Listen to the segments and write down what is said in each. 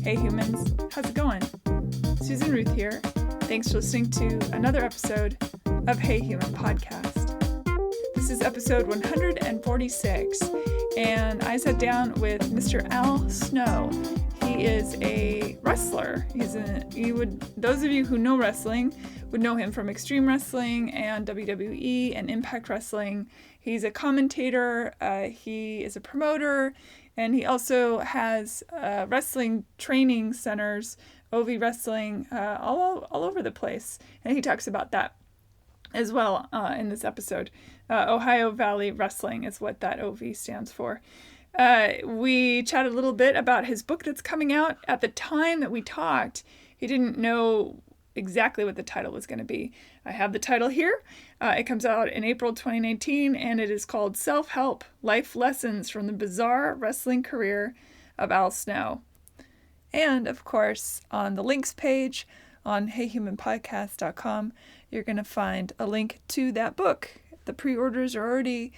Hey humans, how's it going? Susan Ruth here. Thanks for listening to another episode of Hey Human Podcast. This is episode 146, and I sat down with Mr. Al Snow. He is a wrestler. Those of you who know wrestling would know him from Extreme Wrestling and WWE and Impact Wrestling. He's a commentator, he is a promoter, and he also has wrestling training centers, OV Wrestling, all over the place. And he talks about that as well in this episode. Ohio Valley Wrestling is what that OV stands for. We chatted a little bit about his book that's coming out. At the time that we talked, he didn't know exactly what the title was going to be. I have the title here. It comes out in April 2019, and it is called Self-Help: Life Lessons from the Bizarre Wrestling Career of Al Snow. And, of course, on the links page on heyhumanpodcast.com, you're going to find a link to that book. The pre-orders are already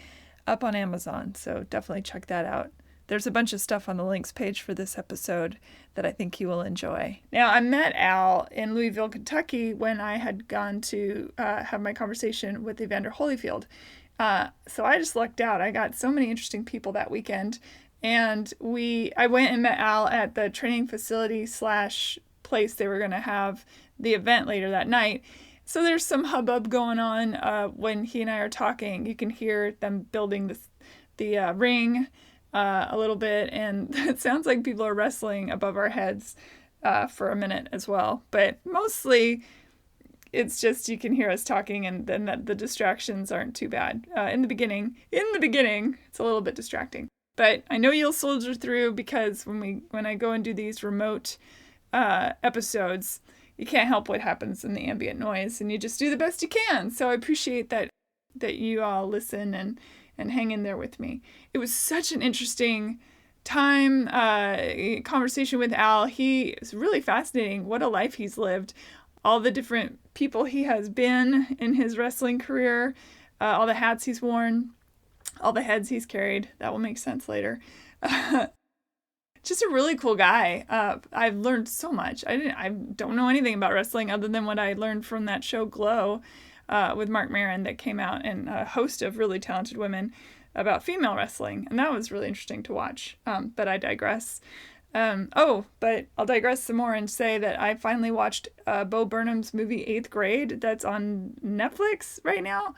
up on Amazon, so definitely check that out. There's a bunch of stuff on the links page for this episode that I think you will enjoy. Now, I met Al in Louisville, Kentucky when I had gone to have my conversation with Evander Holyfield. So I just lucked out. I got so many interesting people that weekend. And I went and met Al at the training facility / place they were going to have the event later that night. So there's some hubbub going on when he and I are talking. You can hear them building the ring a little bit, and it sounds like people are wrestling above our heads for a minute as well. But mostly it's just you can hear us talking, and then the distractions aren't too bad. In the beginning, it's a little bit distracting. But I know you'll soldier through, because when I go and do these remote episodes, you can't help what happens in the ambient noise, and you just do the best you can. So I appreciate that you all listen and hang in there with me. It was such an interesting time, conversation with Al. He is really fascinating. What a life he's lived. All the different people he has been in his wrestling career, all the hats he's worn, all the heads he's carried. That will make sense later. Just a really cool guy. I've learned so much. I don't know anything about wrestling other than what I learned from that show Glow with Mark Maron that came out, and a host of really talented women about female wrestling. And that was really interesting to watch. But I digress. But I'll digress some more and say that I finally watched Bo Burnham's movie 8th Grade that's on Netflix right now.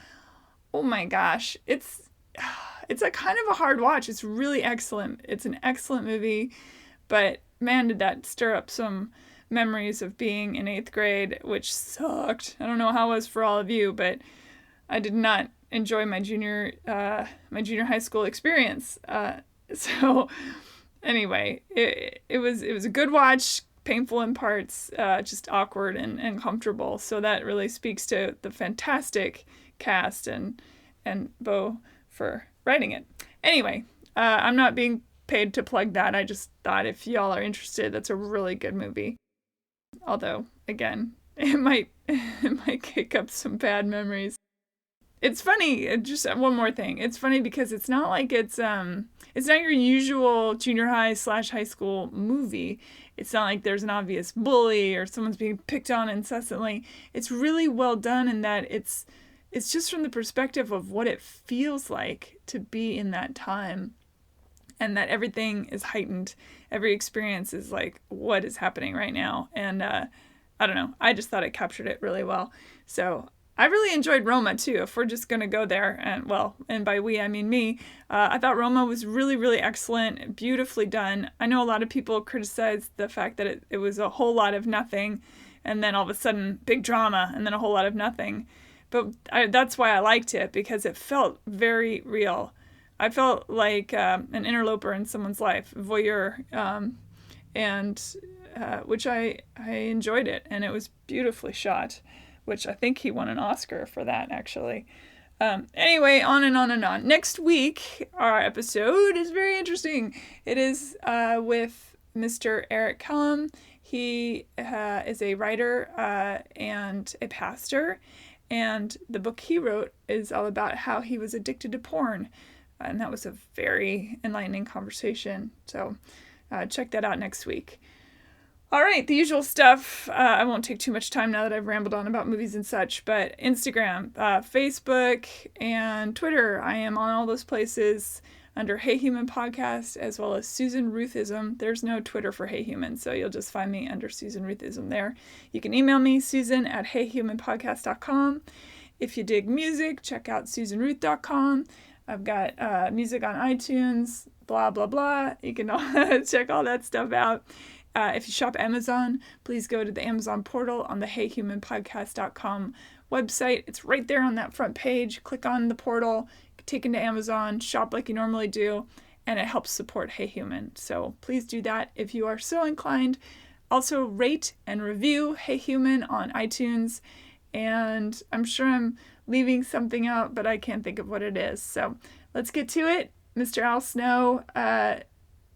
Oh my gosh. It's a kind of a hard watch. It's really excellent. It's an excellent movie, but man, did that stir up some memories of being in 8th grade, which sucked. I don't know how it was for all of you, but I did not enjoy my junior high school experience. So anyway, it was a good watch, painful in parts, just awkward and uncomfortable. So that really speaks to the fantastic cast and Bo for writing it. Anyway, I'm not being paid to plug that. I just thought if y'all are interested, that's a really good movie. Although, again, it might kick up some bad memories. It's funny, just one more thing. It's funny because it's not like it's not your usual junior high / high school movie. It's not like there's an obvious bully or someone's being picked on incessantly. It's really well done in that it's just from the perspective of what it feels like to be in that time, and that everything is heightened. Every experience is like, what is happening right now? And I don't know. I just thought it captured it really well. So I really enjoyed Roma too, if we're just going to go there. And by we, I mean me. I thought Roma was really, really excellent, beautifully done. I know a lot of people criticize the fact that it was a whole lot of nothing, and then all of a sudden, big drama, and then a whole lot of nothing. But that's why I liked it, because it felt very real. I felt like an interloper in someone's life, voyeur, which I enjoyed it, and it was beautifully shot, which I think he won an Oscar for that, actually. Anyway, on and on and on. Next week, our episode is very interesting. It is with Mr. Eric Kellum. He is a writer and a pastor. And the book he wrote is all about how he was addicted to porn. And that was a very enlightening conversation. So check that out next week. All right, the usual stuff. I won't take too much time now that I've rambled on about movies and such, but Instagram, Facebook, and Twitter. I am on all those places under Hey Human Podcast, as well as Susan Ruthism. There's no Twitter for Hey Human, so you'll just find me under Susan Ruthism there. You can email me, susan@heyhumanpodcast.com. If you dig music, check out susanruth.com. I've got music on iTunes, blah, blah, blah. You can check all that stuff out. If you shop Amazon, please go to the Amazon portal on the heyhumanpodcast.com website. It's right there on that front page. Click on the portal, take into Amazon, shop like you normally do, and it helps support Hey Human. So please do that if you are so inclined. Also rate and review Hey Human on iTunes. And I'm sure I'm leaving something out, but I can't think of what it is. So let's get to it. Mr. Al Snow,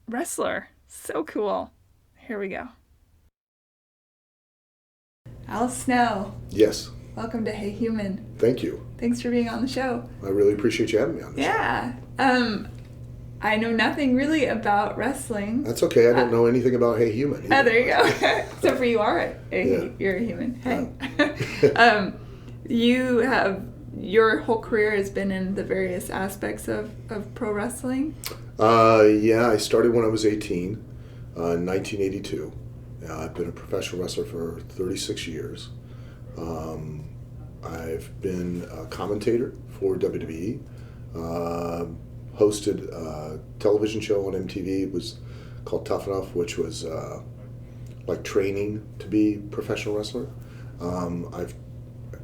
wrestler. So cool. Here we go. Al Snow. Yes. Welcome to Hey Human. Thank you. Thanks for being on the show. I really appreciate you having me on the show. Yeah. I know nothing really about wrestling. That's okay. I don't know anything about Hey Human either. Oh, there you go. Except for you're a human. Hey. You have, your whole career has been in the various aspects of pro wrestling? Yeah, I started when I was 18, in 1982. I've been a professional wrestler for 36 years. I've been a commentator for WWE. Hosted a television show on MTV. It was called Tough Enough, which was like training to be a professional wrestler. I've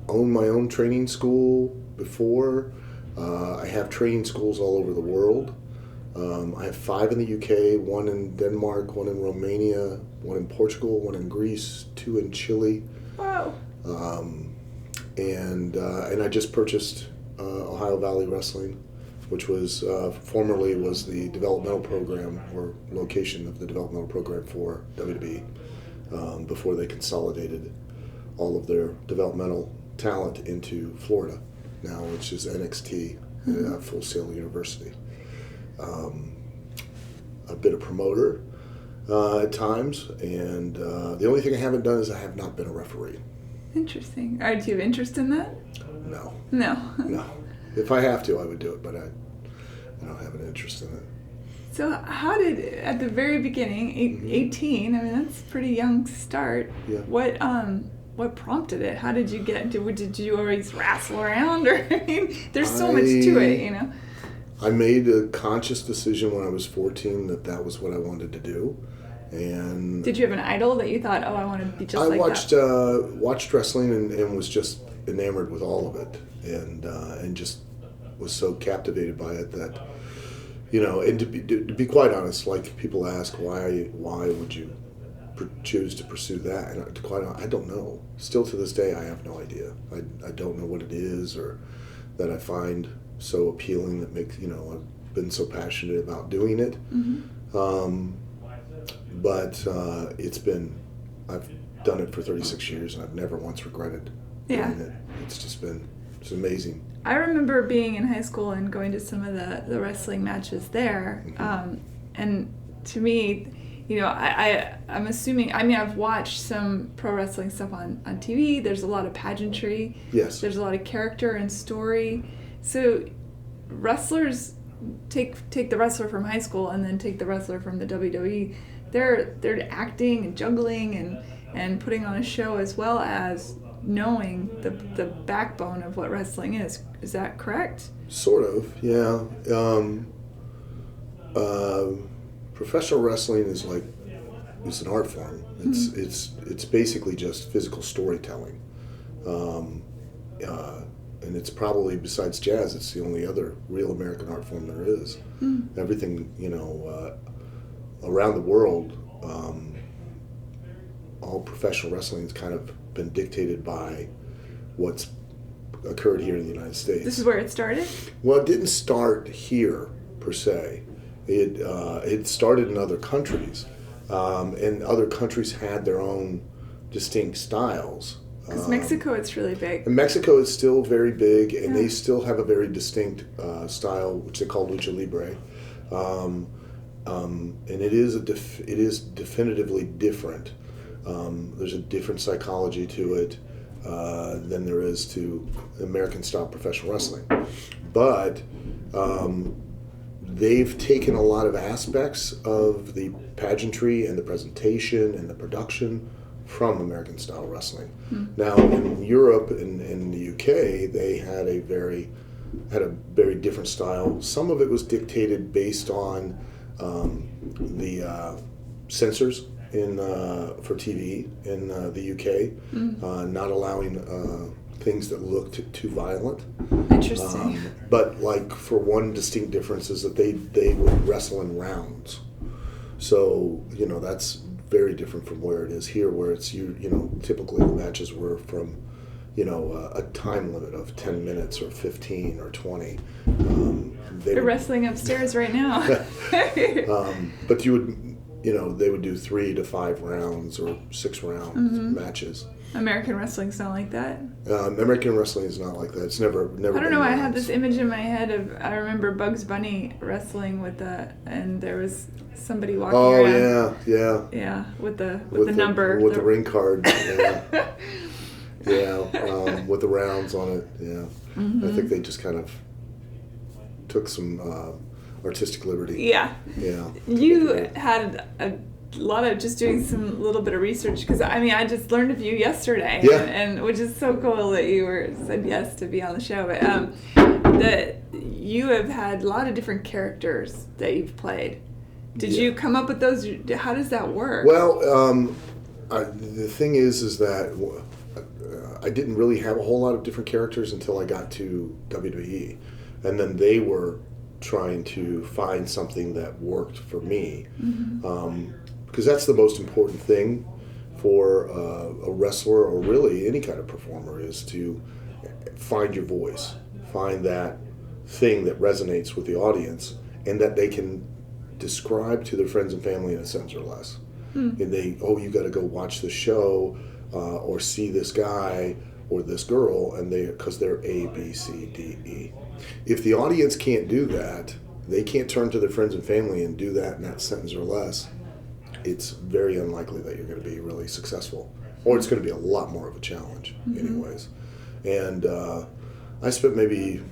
owned my own training school before. I have training schools all over the world. I have 5 in the UK, 1 in Denmark, 1 in Romania, 1 in Portugal, 1 in Greece, 2 in Chile. Wow. And I just purchased Ohio Valley Wrestling, which was formerly was the developmental program or location of the developmental program for WWE before they consolidated all of their developmental talent into Florida now, which is NXT, Full Sail University. A bit of promoter at times, and the only thing I haven't done is I have not been a referee. Interesting. Do you have interest in that? No. No. No. If I have to, I would do it, but I don't have an interest in it. So how did, at the very beginning, 18, I mean, that's a pretty young start. Yeah. What prompted it? How did you get, did you always wrestle around? Or, I mean, there's so much to it, you know? I made a conscious decision when I was 14 that was what I wanted to do. And did you have an idol that you thought, oh, I want to be just like that? I watched wrestling and was just enamored with all of it, and just was so captivated by it that, you know, and to be quite honest, like people ask why would you choose to pursue that, and to quite honest, I don't know. Still to this day, I have no idea. I don't know what it is or that I find so appealing that makes, you know, I've been so passionate about doing it. Mm-hmm. But I've done it for 36 years and I've never once regretted doing it. It's amazing. I remember being in high school and going to some of the wrestling matches there. Mm-hmm. And to me, you know, I'm assuming, I mean, I've watched some pro wrestling stuff on TV. There's a lot of pageantry. Yes. There's a lot of character and story. So wrestlers take the wrestler from high school and then take the wrestler from the WWE. They're acting and juggling and putting on a show as well as knowing the backbone of what wrestling is. Is that correct? Sort of, yeah. Professional wrestling is an art form. It's basically just physical storytelling. And it's probably, besides jazz, it's the only other real American art form there is. Everything, you know, around the world, all professional wrestling has kind of been dictated by what's occurred here in the United States. This is where it started? Well, it didn't start here, per se. It started in other countries, and other countries had their own distinct styles. Because Mexico, it's really big. And Mexico is still very big, and they still have a very distinct style, which they call lucha libre, and it is definitively different There's a different psychology to it than there is to American style professional wrestling. But they've taken a lot of aspects of the pageantry and the presentation and the production from American style wrestling. Now in Europe and in the UK, they had a very different style. Some of it was dictated based on the censors for TV in the UK, not allowing things that looked too violent. Interesting. But like for one distinct difference is that they would wrestle in rounds. So that's very different from where it is here, where it's typically the matches were from a time limit of 10 minutes or 15 or 20. They're wrestling upstairs right now. But you would, they would do 3 to 5 rounds or 6 round matches. American wrestling's not like that. American wrestling is not like that. It's never. I don't know. I had this image in my head of, I remember Bugs Bunny wrestling and there was somebody walking around. Yeah, with the number. With the ring card. Yeah. With the rounds on it. Yeah. I think they just kind of took some artistic liberty. Yeah. Yeah. You had a lot of just doing some little bit of research, because I just learned of you yesterday, and which is so cool that you said yes to be on the show. But that you have had a lot of different characters that you've played. Did you come up with those? How does that work? Well, the thing is that I didn't really have a whole lot of different characters until I got to WWE, and then they were trying to find something that worked for me. Because that's the most important thing for a wrestler, or really any kind of performer, is to find your voice, find that thing that resonates with the audience and that they can describe to their friends and family in a sentence or less. And you got to go watch the show or see this guy or this girl, and because they're A, B, C, D, E. If the audience can't do that, they can't turn to their friends and family and do that in that sentence or less, it's very unlikely that you're going to be really successful, or it's going to be a lot more of a challenge anyways. And I spent maybe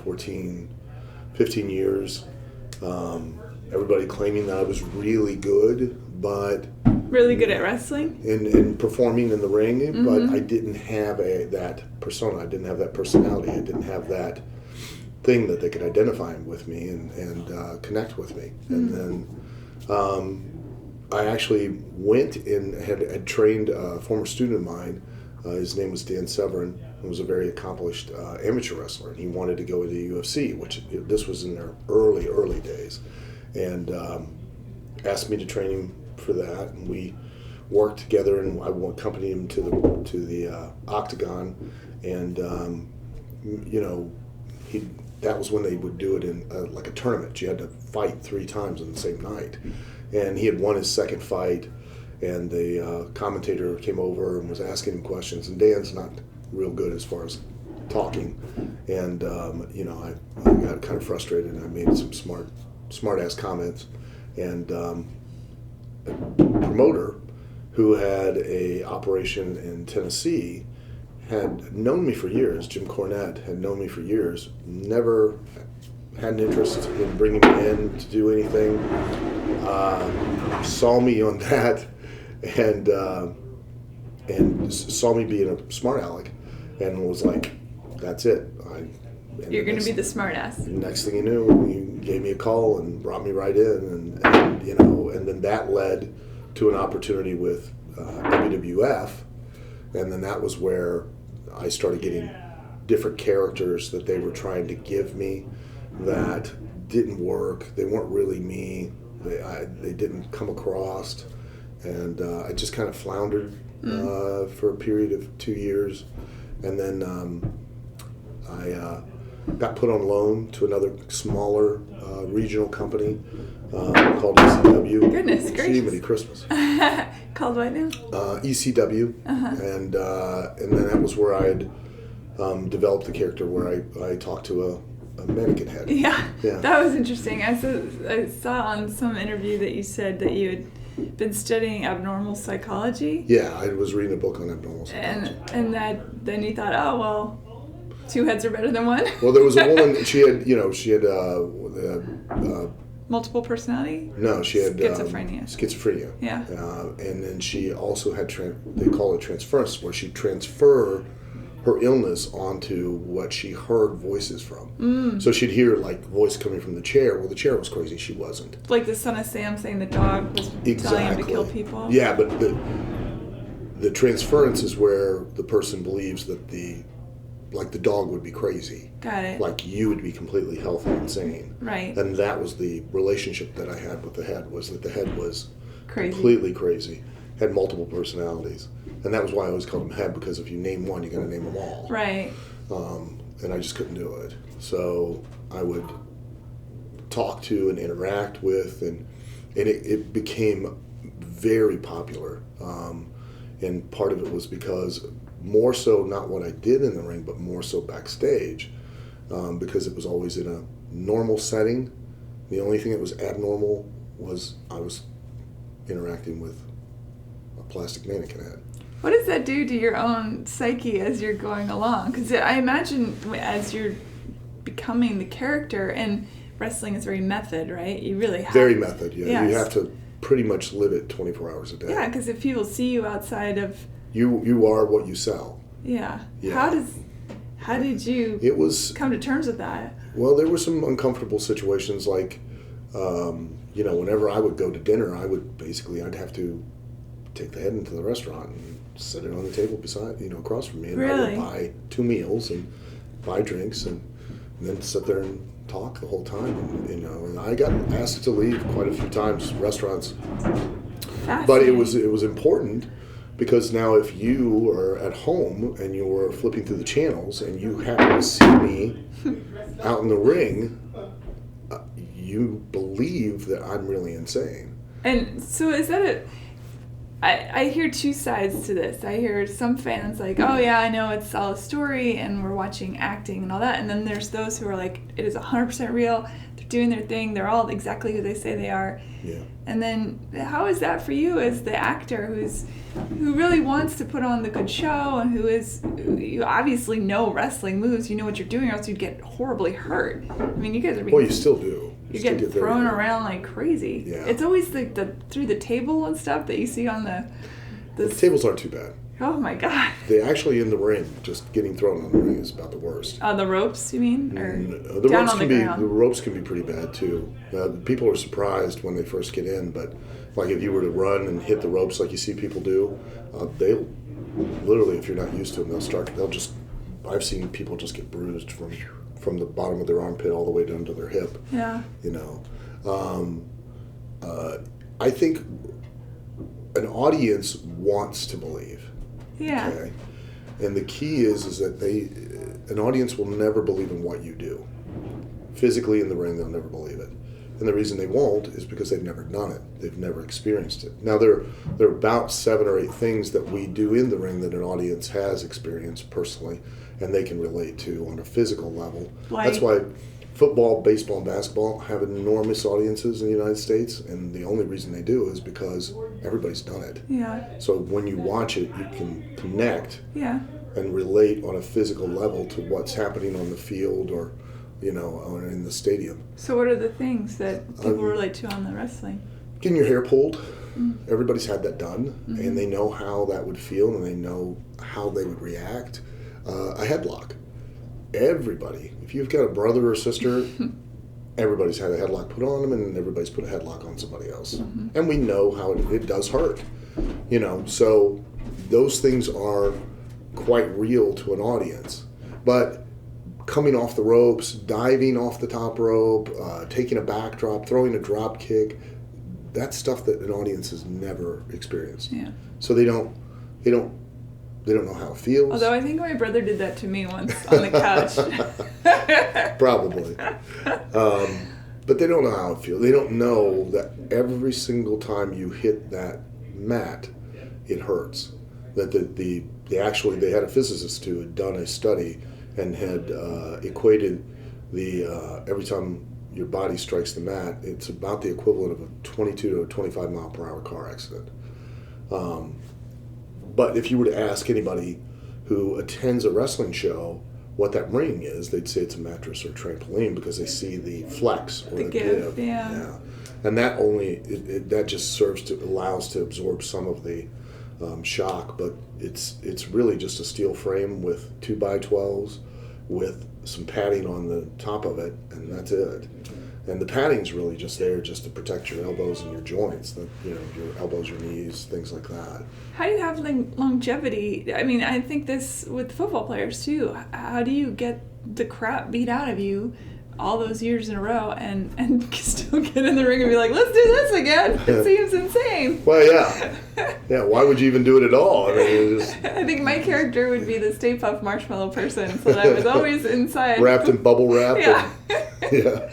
14, 15 years, everybody claiming that I was really good, but really good at wrestling and performing in the ring, but I didn't have that persona. I didn't have that personality. I didn't have that thing that they could identify with me and connect with me. And then I actually went and had trained a former student of mine. His name was Dan Severin. He was a very accomplished amateur wrestler, and he wanted to go into the UFC, which this was in their early days, and asked me to train him for that. And we worked together, and I accompanied him to the octagon, and that was when they would do it in like a tournament. You had to fight 3 times on the same night. And he had won his second fight, and the commentator came over and was asking him questions. And Dan's not real good as far as talking, and I got kind of frustrated, and I made some smart ass comments. And a promoter who had a operation in Tennessee had known me for years. Jim Cornette had known me for years. Never had an interest in bringing me in to do anything. Saw me on that, and saw me being a smart aleck, and was like, "That's it. You're going to be the smart ass." Next thing you knew, he gave me a call and brought me right in, and then that led to an opportunity with WWF, and then that was where I started getting different characters that they were trying to give me that didn't work. They weren't really me. They didn't come across, and I just kind of floundered for a period of 2 years, and then I got put on loan to another smaller regional company called ECW. Goodness gracious! Jiminy Christmas. Called what now? ECW, and then that was where I had developed the character where I talked to a mannequin head. Yeah, that was interesting. I saw on some interview that you said that you been studying abnormal psychology. Yeah, I was reading a book on abnormal psychology. And that then you thought, oh, well, two heads are better than one. Well, there was a woman, she had multiple personality? No, she had schizophrenia. Yeah. And then she also had, they call it transference, where she'd transfer her illness onto what she heard voices from. So she'd hear like voice coming from the chair. Well, the chair was crazy. She wasn't. Like the Son of Sam saying the dog was telling him to kill people. Yeah, but the transference is where the person believes that the dog would be crazy. Got it. Like you would be completely healthy and sane. Right. And that was the relationship that I had with the head, was that the head was crazy. Completely crazy, had multiple personalities. And that was why I always called him head, because if you name one, you got to name them all. Right. And I just couldn't do it. So I would talk to and interact with, and it became very popular. And part of it was because more so not what I did in the ring, but more so backstage, because it was always in a normal setting. The only thing that was abnormal was I was interacting with a plastic mannequin head. What does that do to your own psyche as you're going along? Because I imagine as you're becoming the character, and wrestling is very method, right? You really have... Very method, yeah. Yes. You have to pretty much live it 24 hours a day. Yeah, because if people see you outside of... You are what you sell. Yeah. Yeah. How did you come to terms with that? Well, there were some uncomfortable situations, like, whenever I would go to dinner, I'd have to take the head into the restaurant and set it on the table beside, across from me. And really? I would buy 2 meals and buy drinks and then sit there and talk the whole time. And I got asked to leave quite a few times, restaurants. But it was important, because now if you are at home and you were flipping through the channels and you happen to see me out in the ring, you believe that I'm really insane. And so is that I hear two sides to this. I hear some fans like, oh yeah, I know it's all a story and we're watching acting and all that. And then there's those who are like, it is 100% real. They're doing their thing. They're all exactly who they say they are. Yeah. And then how is that for you as the actor who really wants to put on the good show, and you obviously know wrestling moves, you know what you're doing, or else you'd get horribly hurt. I mean, you guys are being... Well, you still do. You get thrown around like crazy. Yeah. It's always the through the table and stuff that you see on the tables aren't too bad. Oh my God. They actually in the ring, just getting thrown on the ring is about the worst. The ropes, you mean? Or the down ropes on the ground? The ropes can be pretty bad too. People are surprised when they first get in, but like if you were to run and hit the ropes like you see people do, they'll literally, if you're not used to them, I've seen people just get bruised from the bottom of their armpit all the way down to their hip. Yeah. I think an audience wants to believe. Yeah. Okay? And the key is that an audience will never believe in what you do. Physically in the ring, they'll never believe it. And the reason they won't is because they've never done it. They've never experienced it. Now, there are about 7 or 8 things that we do in the ring that an audience has experienced personally, and they can relate to on a physical level. That's why football, baseball, and basketball have enormous audiences in the United States, and the only reason they do is because everybody's done it. Yeah. So when you watch it, you can connect and relate on a physical level to what's happening on the field or in the stadium. So what are the things that people relate to on the wrestling? Getting your hair pulled. Mm-hmm. Everybody's had that done, and they know how that would feel, and they know how they would react. A headlock. Everybody, if you've got a brother or sister, everybody's had a headlock put on them, and everybody's put a headlock on somebody else. Mm-hmm. And we know how it does hurt. So those things are quite real to an audience. But coming off the ropes, diving off the top rope, taking a backdrop, throwing a drop kick, that's stuff that an audience has never experienced. Yeah. So they don't know how it feels. Although I think my brother did that to me once on the couch. Probably. But they don't know how it feels. They don't know that every single time you hit that mat, it hurts. That they had a physicist who had done a study and had equated every time your body strikes the mat, it's about the equivalent of a 22 to a 25 mile per hour car accident. But if you were to ask anybody who attends a wrestling show what that ring is, they'd say it's a mattress or trampoline because they see the flex or the give. Yeah. And that that just allows to absorb some of the shock, but it's really just a steel frame with 2x12s with some padding on the top of it, and that's it. And the padding's really just there just to protect your elbows and your joints, your elbows, your knees, things like that. How do you have longevity? I mean, I think this with football players too. How do you get the crap beat out of you all those years in a row and still get in the ring and be like, let's do this again? It seems insane. Well, yeah. Yeah, why would you even do it at all? I mean, I think my character would be the Stay Puft Marshmallow person, so that I was always inside. Wrapped in bubble wrap. Yeah.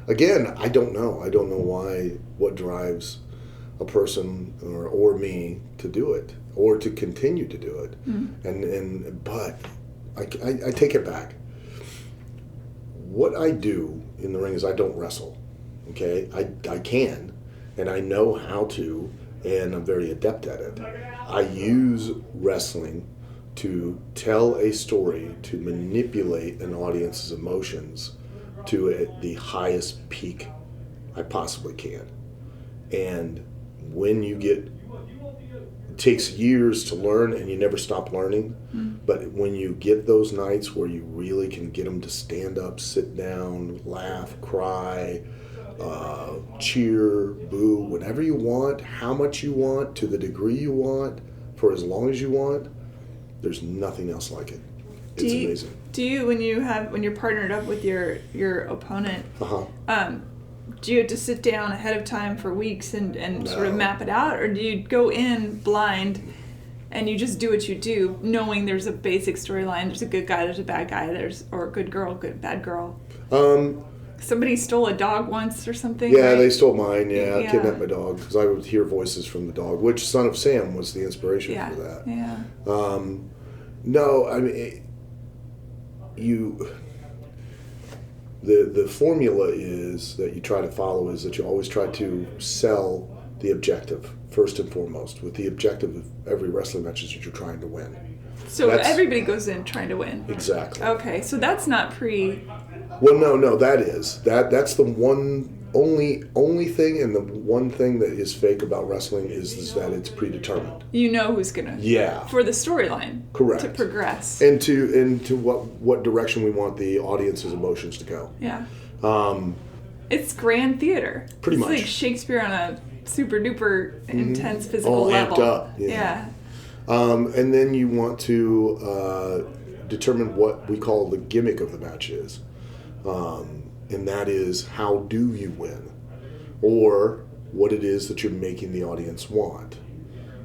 Again, I don't know. I don't know what drives a person or me to do it or to continue to do it. But I take it back. What I do in the ring is I don't wrestle. Okay, I can, and I know how to, and I'm very adept at it. I use wrestling to tell a story, to manipulate an audience's emotions to the highest peak I possibly can. And when you it takes years to learn and you never stop learning, but when you get those nights where you really can get them to stand up, sit down, laugh, cry, cheer, boo, whatever you want, how much you want, to the degree you want, for as long as you want, there's nothing else like it. It's amazing. Do you, when you're partnered up with your opponent, do you have to sit down ahead of time for weeks and sort of map it out, or do you go in blind and you just do what you do, knowing there's a basic storyline, there's a good guy, there's a bad guy, or a good girl, bad girl? Somebody stole a dog once or something? Yeah, right? They stole mine, I kidnapped my dog, because I would hear voices from the dog, which Son of Sam was the inspiration for that. Yeah. No, I mean, the formula is that you try to follow is that you always try to sell the objective first and foremost, with the objective of every wrestling match is that you're trying to win. So everybody goes in trying to win. Exactly. Okay, so that's not Well, no, that is that's the only thing, and the one thing that is fake about wrestling is that it's predetermined. You know who's gonna. Yeah. For the storyline. Correct. To progress. And to what direction we want the audience's emotions to go. Yeah. It's grand theater. Pretty much. It's like Shakespeare on a super duper intense physical level. Amped up. Yeah. And then you want to determine what we call the gimmick of the match is. And that is, how do you win? Or what it is that you're making the audience want.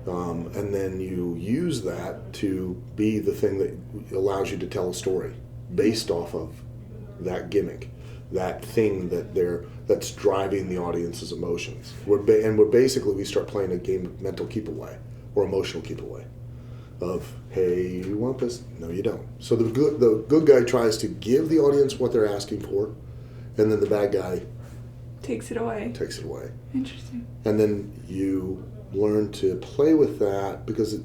And then you use that to be the thing that allows you to tell a story based off of that gimmick, that thing that's driving the audience's emotions. We start playing a game of mental keep away or emotional keep away. Of, hey, you want this? No, you don't. So the good guy tries to give the audience what they're asking for, and then the bad guy takes it away. Interesting. And then you learn to play with that, because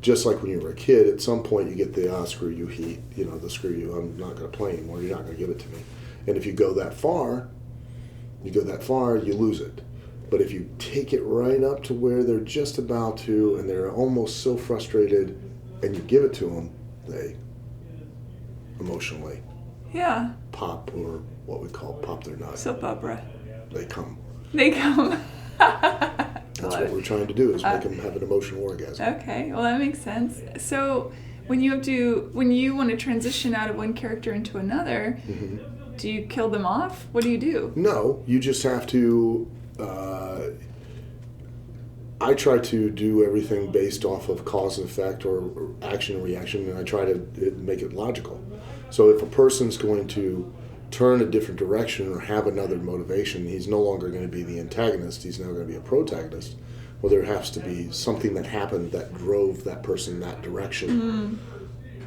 just like when you were a kid, at some point you get the screw you heat, the screw you, I'm not going to play anymore, you're not going to give it to me. And if you go that far, you lose it. But if you take it right up to where they're just about to, and they're almost so frustrated, and you give it to them, they emotionally pop, or what we call pop their nut. Soap opera. They come. That's what we're trying to do, is make them have an emotional orgasm. Okay, well that makes sense. So when you want to transition out of one character into another, do you kill them off? What do you do? No, you just have to. I try to do everything based off of cause and effect, or action and reaction, and I try to make it logical. So if a person's going to turn a different direction or have another motivation, he's no longer going to be the antagonist, he's now going to be a protagonist. Well, there has to be something that happened that drove that person that direction.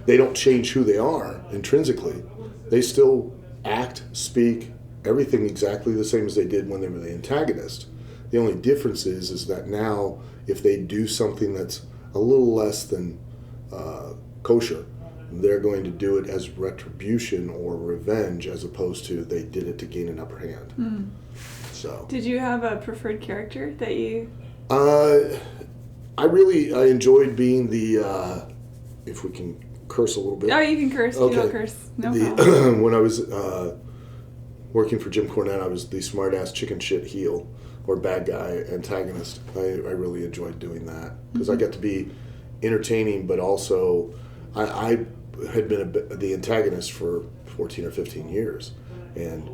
They don't change who they are intrinsically. They still act, speak, everything exactly the same as they did when they were the antagonist. The only difference is that now if they do something that's a little less than kosher, they're going to do it as retribution or revenge, as opposed to they did it to gain an upper hand. Mm. So, did you have a preferred character that you? I enjoyed being the, if we can curse a little bit. Oh, you can curse. Okay. You don't curse. No problem. When I was working for Jim Cornette, I was the smart-ass chicken shit heel or bad guy antagonist. I really enjoyed doing that because I got to be entertaining, but also I had been the antagonist for 14 or 15 years and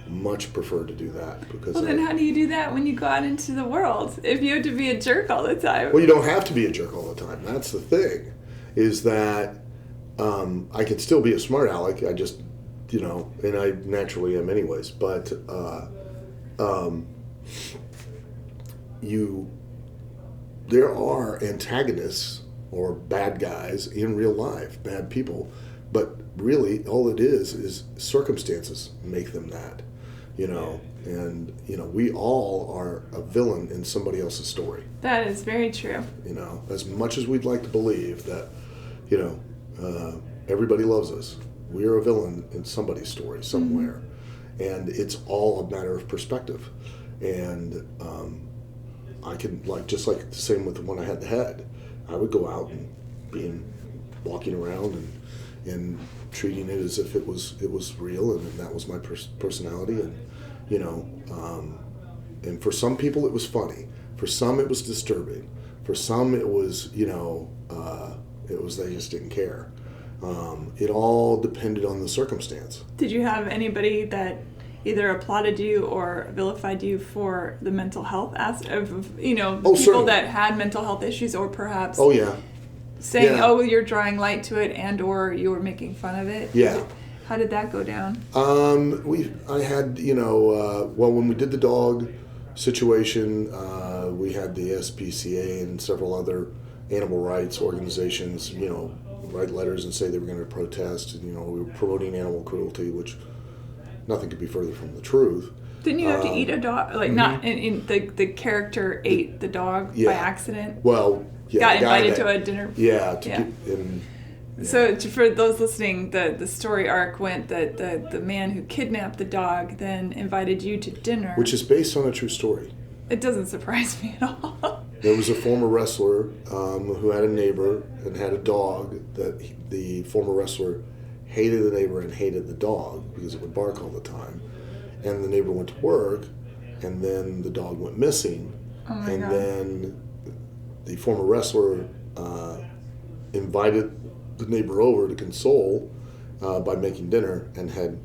much preferred to do that. Because well, then how do you do that when you go out into the world? If you have to be a jerk all the time? Well, you don't have to be a jerk all the time. That's the thing, is that I can still be a smart aleck. I just, and I naturally am anyways, but there are antagonists or bad guys in real life, bad people, but really all it is circumstances make them that, and we all are a villain in somebody else's story. That is very true. As much as we'd like to believe that, everybody loves us, we're a villain in somebody's story somewhere. And it's all a matter of perspective. And I can, just like the same with the one I had the head, I would go out and walking around and treating it as if it was real, and that was my personality. And and for some people it was funny, for some it was disturbing, for some it was they just didn't care. It all depended on the circumstance. Did you have anybody that either applauded you or vilified you for the mental health aspect of, people certainly. that had mental health issues, or perhaps saying, oh, you're drawing light to it, and or you were making fun of it? Yeah. How did that go down? I had, when we did the dog situation, we had the SPCA and several other animal rights organizations, write letters and say they were going to protest. And, we were promoting animal cruelty, which nothing could be further from the truth. Didn't you have to eat a dog? Not in the character ate the dog by accident? Well, yeah. Got invited to a dinner? Yeah. So for those listening, the story arc went that the man who kidnapped the dog then invited you to dinner. Which is based on a true story. It doesn't surprise me at all. There was a former wrestler who had a neighbor and had a dog that the former wrestler hated the neighbor and hated the dog because it would bark all the time. And the neighbor went to work, and then the dog went missing. Oh my God. Then the former wrestler invited the neighbor over to console by making dinner, and had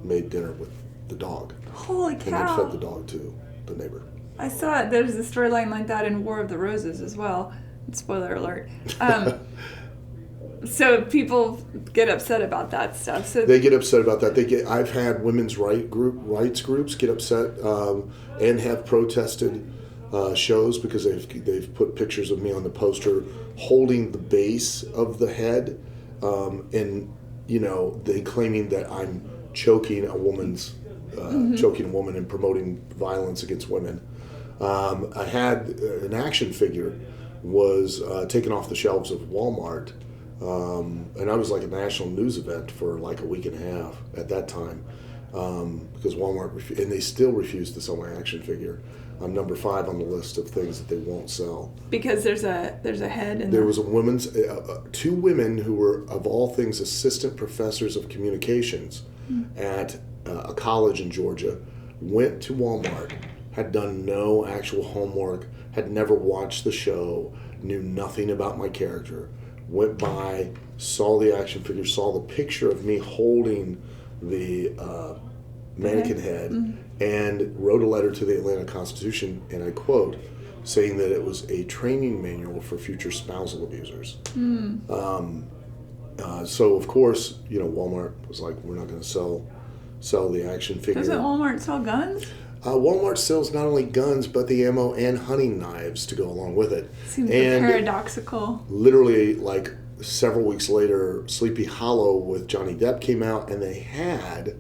made dinner with the dog. Holy cow. And then fed the dog to the neighbor. I saw it. There's a storyline like that in War of the Roses as well. Spoiler alert. So people get upset about that stuff. So they get upset about that. I've had women's rights groups get upset and have protested shows because they've put pictures of me on the poster holding the base of the head, and they claiming that I'm choking a woman's choking a woman and promoting violence against women. I had an action figure was taken off the shelves of Walmart. And I was like a national news event for like a week and a half at that time, because Walmart and they still refuse to sell my action figure. I'm number 5 on the list of things that they won't sell. Because there's a head in there was a woman's 2 women who were, of all things, assistant professors of communications at a college in Georgia, went to Walmart, had done no actual homework, had never watched the show, knew nothing about my character. Went by, saw the action figure, saw the picture of me holding the mannequin head, and wrote a letter to the Atlanta Constitution, and I quote, saying that it was a training manual for future spousal abusers. So of course, Walmart was like, we're not going to sell the action figure. Doesn't Walmart sell guns? Walmart sells not only guns, but the ammo and hunting knives to go along with it. Seems paradoxical. Literally, like, several weeks later, Sleepy Hollow with Johnny Depp came out, and they had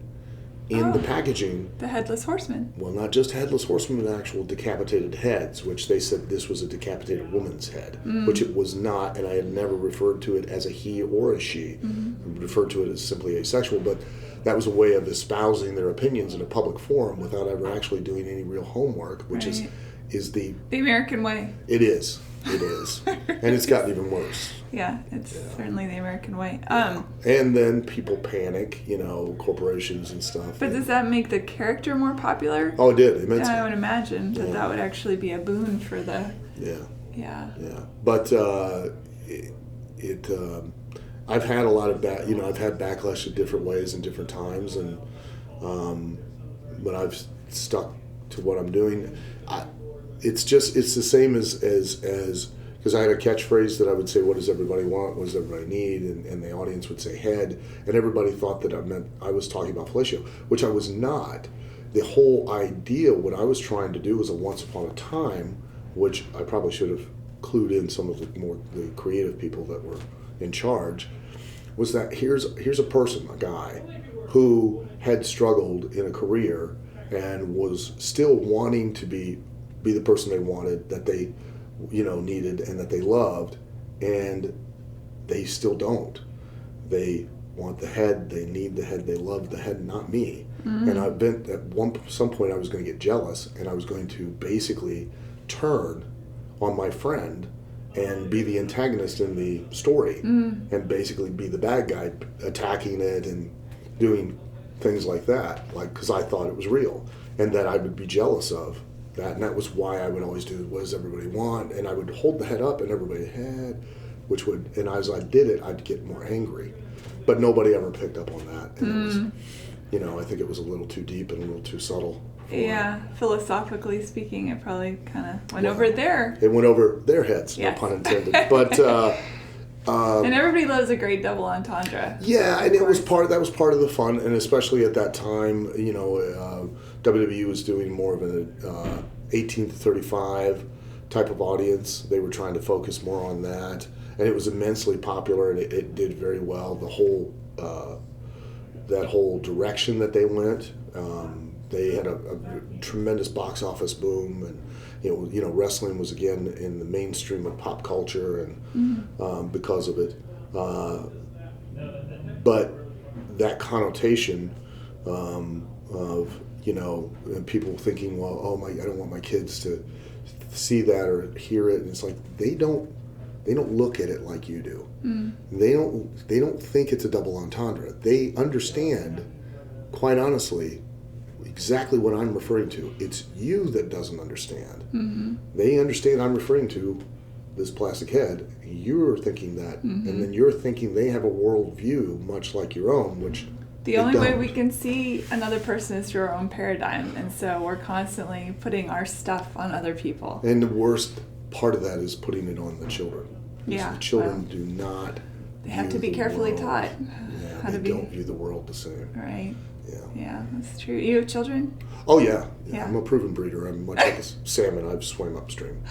in the packaging the Headless Horseman. Well, not just Headless Horseman, but actual decapitated heads, which they said this was a decapitated woman's head, which it was not, and I had never referred to it as a he or a she. I referred to it as simply asexual, but that was a way of espousing their opinions in a public forum without ever actually doing any real homework, which is the American way. It is. It is. And it's gotten even worse. Yeah, it's certainly the American way. And then people panic, corporations and stuff. But does that make the character more popular? Oh, it did. Immensely. Yeah, I would imagine that would actually be a boon for the... Yeah. But I've had a lot of I've had backlash in different ways in different times, and but I've stuck to what I'm doing. It's the same as because I had a catchphrase that I would say, what does everybody want? What does everybody need? And the audience would say head. And everybody thought that I was talking about fellatio, which I was not. The whole idea, what I was trying to do was a once upon a time, which I probably should have clued in some of the creative people that were in charge, was that here's a person, a guy, who had struggled in a career and was still wanting to be the person they wanted, that they needed and that they loved, and they still don't. They want the head, they need the head, they love the head, not me. And I've been at some point I was going to get jealous, and I was going to basically turn on my friend and be the antagonist in the story, and basically be the bad guy, attacking it and doing things like that, because I thought it was real, and that I would be jealous of that, and that was why I would always do what does everybody want, and I would hold the head up and everybody had, and as I did it, I'd get more angry, but nobody ever picked up on that, and it was, I think it was a little too deep and a little too subtle. Philosophically speaking, it probably kind of went over there. It went over their heads, no pun intended, but. And everybody loves a great double entendre. Yeah, and that was part of the fun, and especially at that time, WWE was doing more of an 18 to 35 type of audience. They were trying to focus more on that, and it was immensely popular, and it did very well. The whole that whole direction that they went, they had a tremendous box office boom, and wrestling was again in the mainstream of pop culture, and because of it. But that connotation of and people thinking, well, I don't want my kids to see that or hear it, and it's like they don't look at it like you do. They don't think it's a double entendre. They understand, quite honestly, exactly what I'm referring to. It's you that doesn't understand. They understand I'm referring to this plastic head. You're thinking that, and then you're thinking they have a worldview much like your own, which the only way we can see another person is through our own paradigm, and so we're constantly putting our stuff on other people. And the worst part of that is putting it on the children. The children do not. They have to be carefully taught. They don't view the world the same. Right. Yeah, that's true. You have children? Oh, yeah. I'm a proven breeder. I'm much like a salmon. I've swam upstream.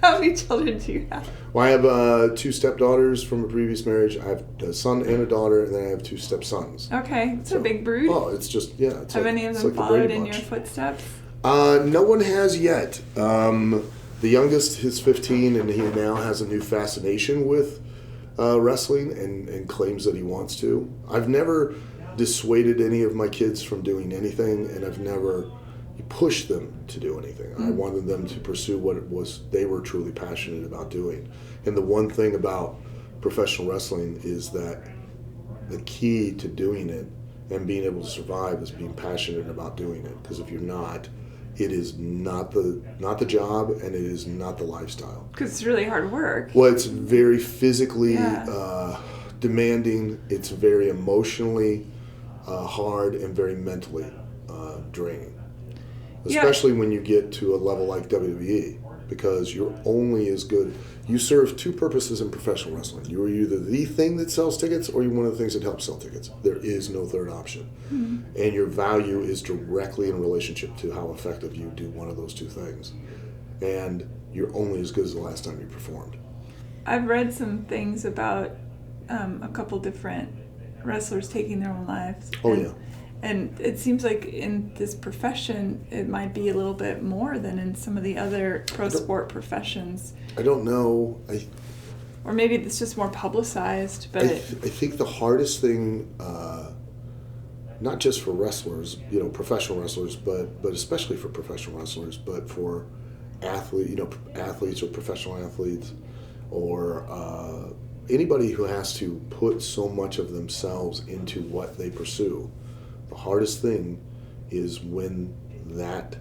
How many children do you have? Well, I have 2 stepdaughters from a previous marriage. I have a son and a daughter, and then I have 2 stepsons. Okay. It's a big brood. Oh, it's just, it's have any of them followed in your footsteps? No one has yet. The youngest is 15, and he now has a new fascination with wrestling and claims that he wants to. I've never dissuaded any of my kids from doing anything, and I've never pushed them to do anything. I wanted them to pursue what it was they were truly passionate about doing. And the one thing about professional wrestling is that the key to doing it and being able to survive is being passionate about doing it. Because if you're not, it is not the job, and it is not the lifestyle. Because it's really hard work. Well, it's very physically demanding. It's very emotionally hard, and very mentally draining. Especially when you get to a level like WWE, because you're only as good. You serve 2 purposes in professional wrestling. You are either the thing that sells tickets, or you're one of the things that helps sell tickets. There is no third option. And your value is directly in relationship to how effective you do one of those 2 things. And you're only as good as the last time you performed. I've read some things about a couple different wrestlers taking their own lives. Oh, yeah. And it seems like in this profession, it might be a little bit more than in some of the other pro sport professions. I don't know. Or maybe it's just more publicized. But I think the hardest thing, not just for wrestlers, professional wrestlers, but especially for professional wrestlers, but for athletes or professional athletes, or anybody who has to put so much of themselves into what they pursue. The hardest thing is when that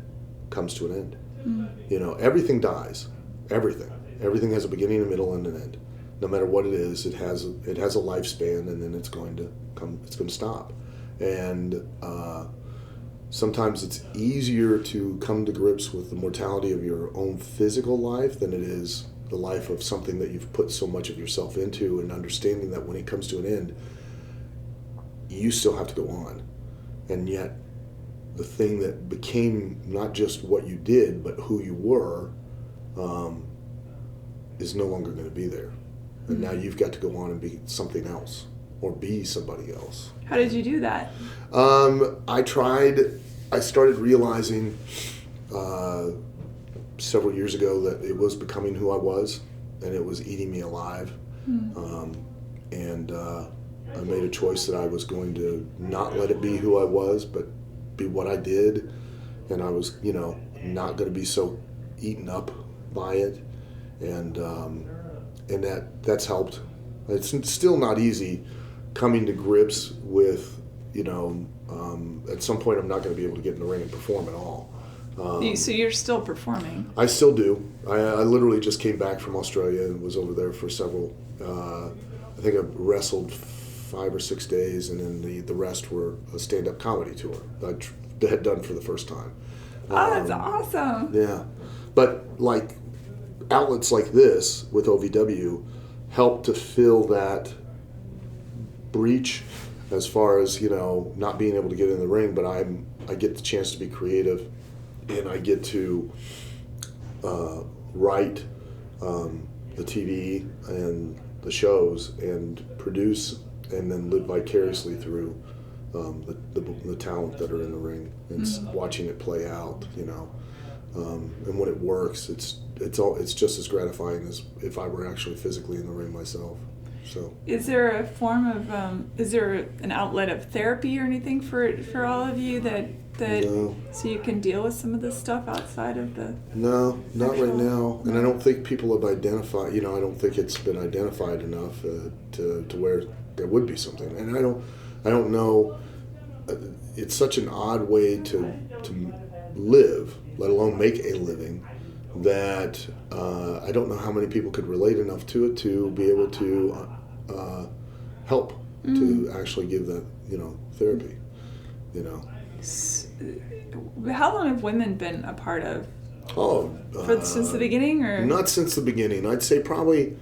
comes to an end. Mm. Everything dies. Everything has a beginning, a middle, and an end. No matter what it is, it has a lifespan, and then it's going to stop. And sometimes it's easier to come to grips with the mortality of your own physical life than it is the life of something that you've put so much of yourself into, and understanding that when it comes to an end, you still have to go on. And yet, the thing that became not just what you did, but who you were, is no longer going to be there. And now you've got to go on and be something else, or be somebody else. How did you do that? I started realizing several years ago that it was becoming who I was, and it was eating me alive. And I made a choice that I was going to not let it be who I was, but be what I did. And I was, not going to be so eaten up by it. And that's helped. It's still not easy coming to grips with, at some point I'm not going to be able to get in the ring and perform at all. So you're still performing? I still do. I literally just came back from Australia and was over there for several, I think I wrestled 5 or 6 days, and then the rest were a stand-up comedy tour that I had done for the first time. Oh, that's awesome. Yeah. But outlets like this with OVW help to fill that breach as far as, not being able to get in the ring, but I get the chance to be creative, and I get to write the TV and the shows and produce, and then live vicariously through the talent that are in the ring, and watching it play out, and when it works, it's just as gratifying as if I were actually physically in the ring myself. So, is there a form of is there an outlet of therapy or anything for all of you that no. So you can deal with some of this stuff outside of the No, not right now, and I don't think people have identified. I don't think it's been identified enough to where there would be something, and I don't know. It's such an odd way to live, let alone make a living, that I don't know how many people could relate enough to it to be able to help to actually give that therapy. How long have women been a part of? Since the beginning, or not since the beginning? I'd say probably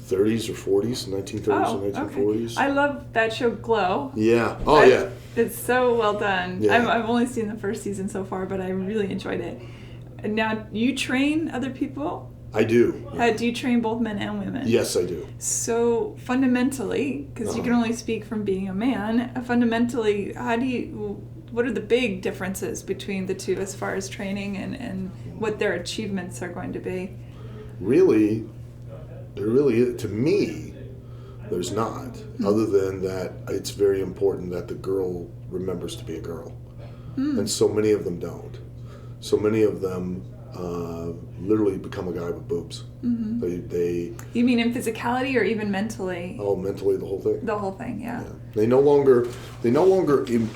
30s or 40s, 1930s and 1940s. Okay. I love that show, Glow. Yeah. Yeah. It's so well done. Yeah. I've only seen the first season so far, but I really enjoyed it. And now, you train other people? I do. Yeah. Do you train both men and women? Yes, I do. So fundamentally, because you can only speak from being a man, fundamentally, what are the big differences between the two as far as training and what their achievements are going to be? Really, to me, there's not. Other than that, it's very important that the girl remembers to be a girl. And so many of them don't. So many of them literally become a guy with boobs. They You mean in physicality or even mentally? Oh, mentally, the whole thing. The whole thing, yeah. They no longer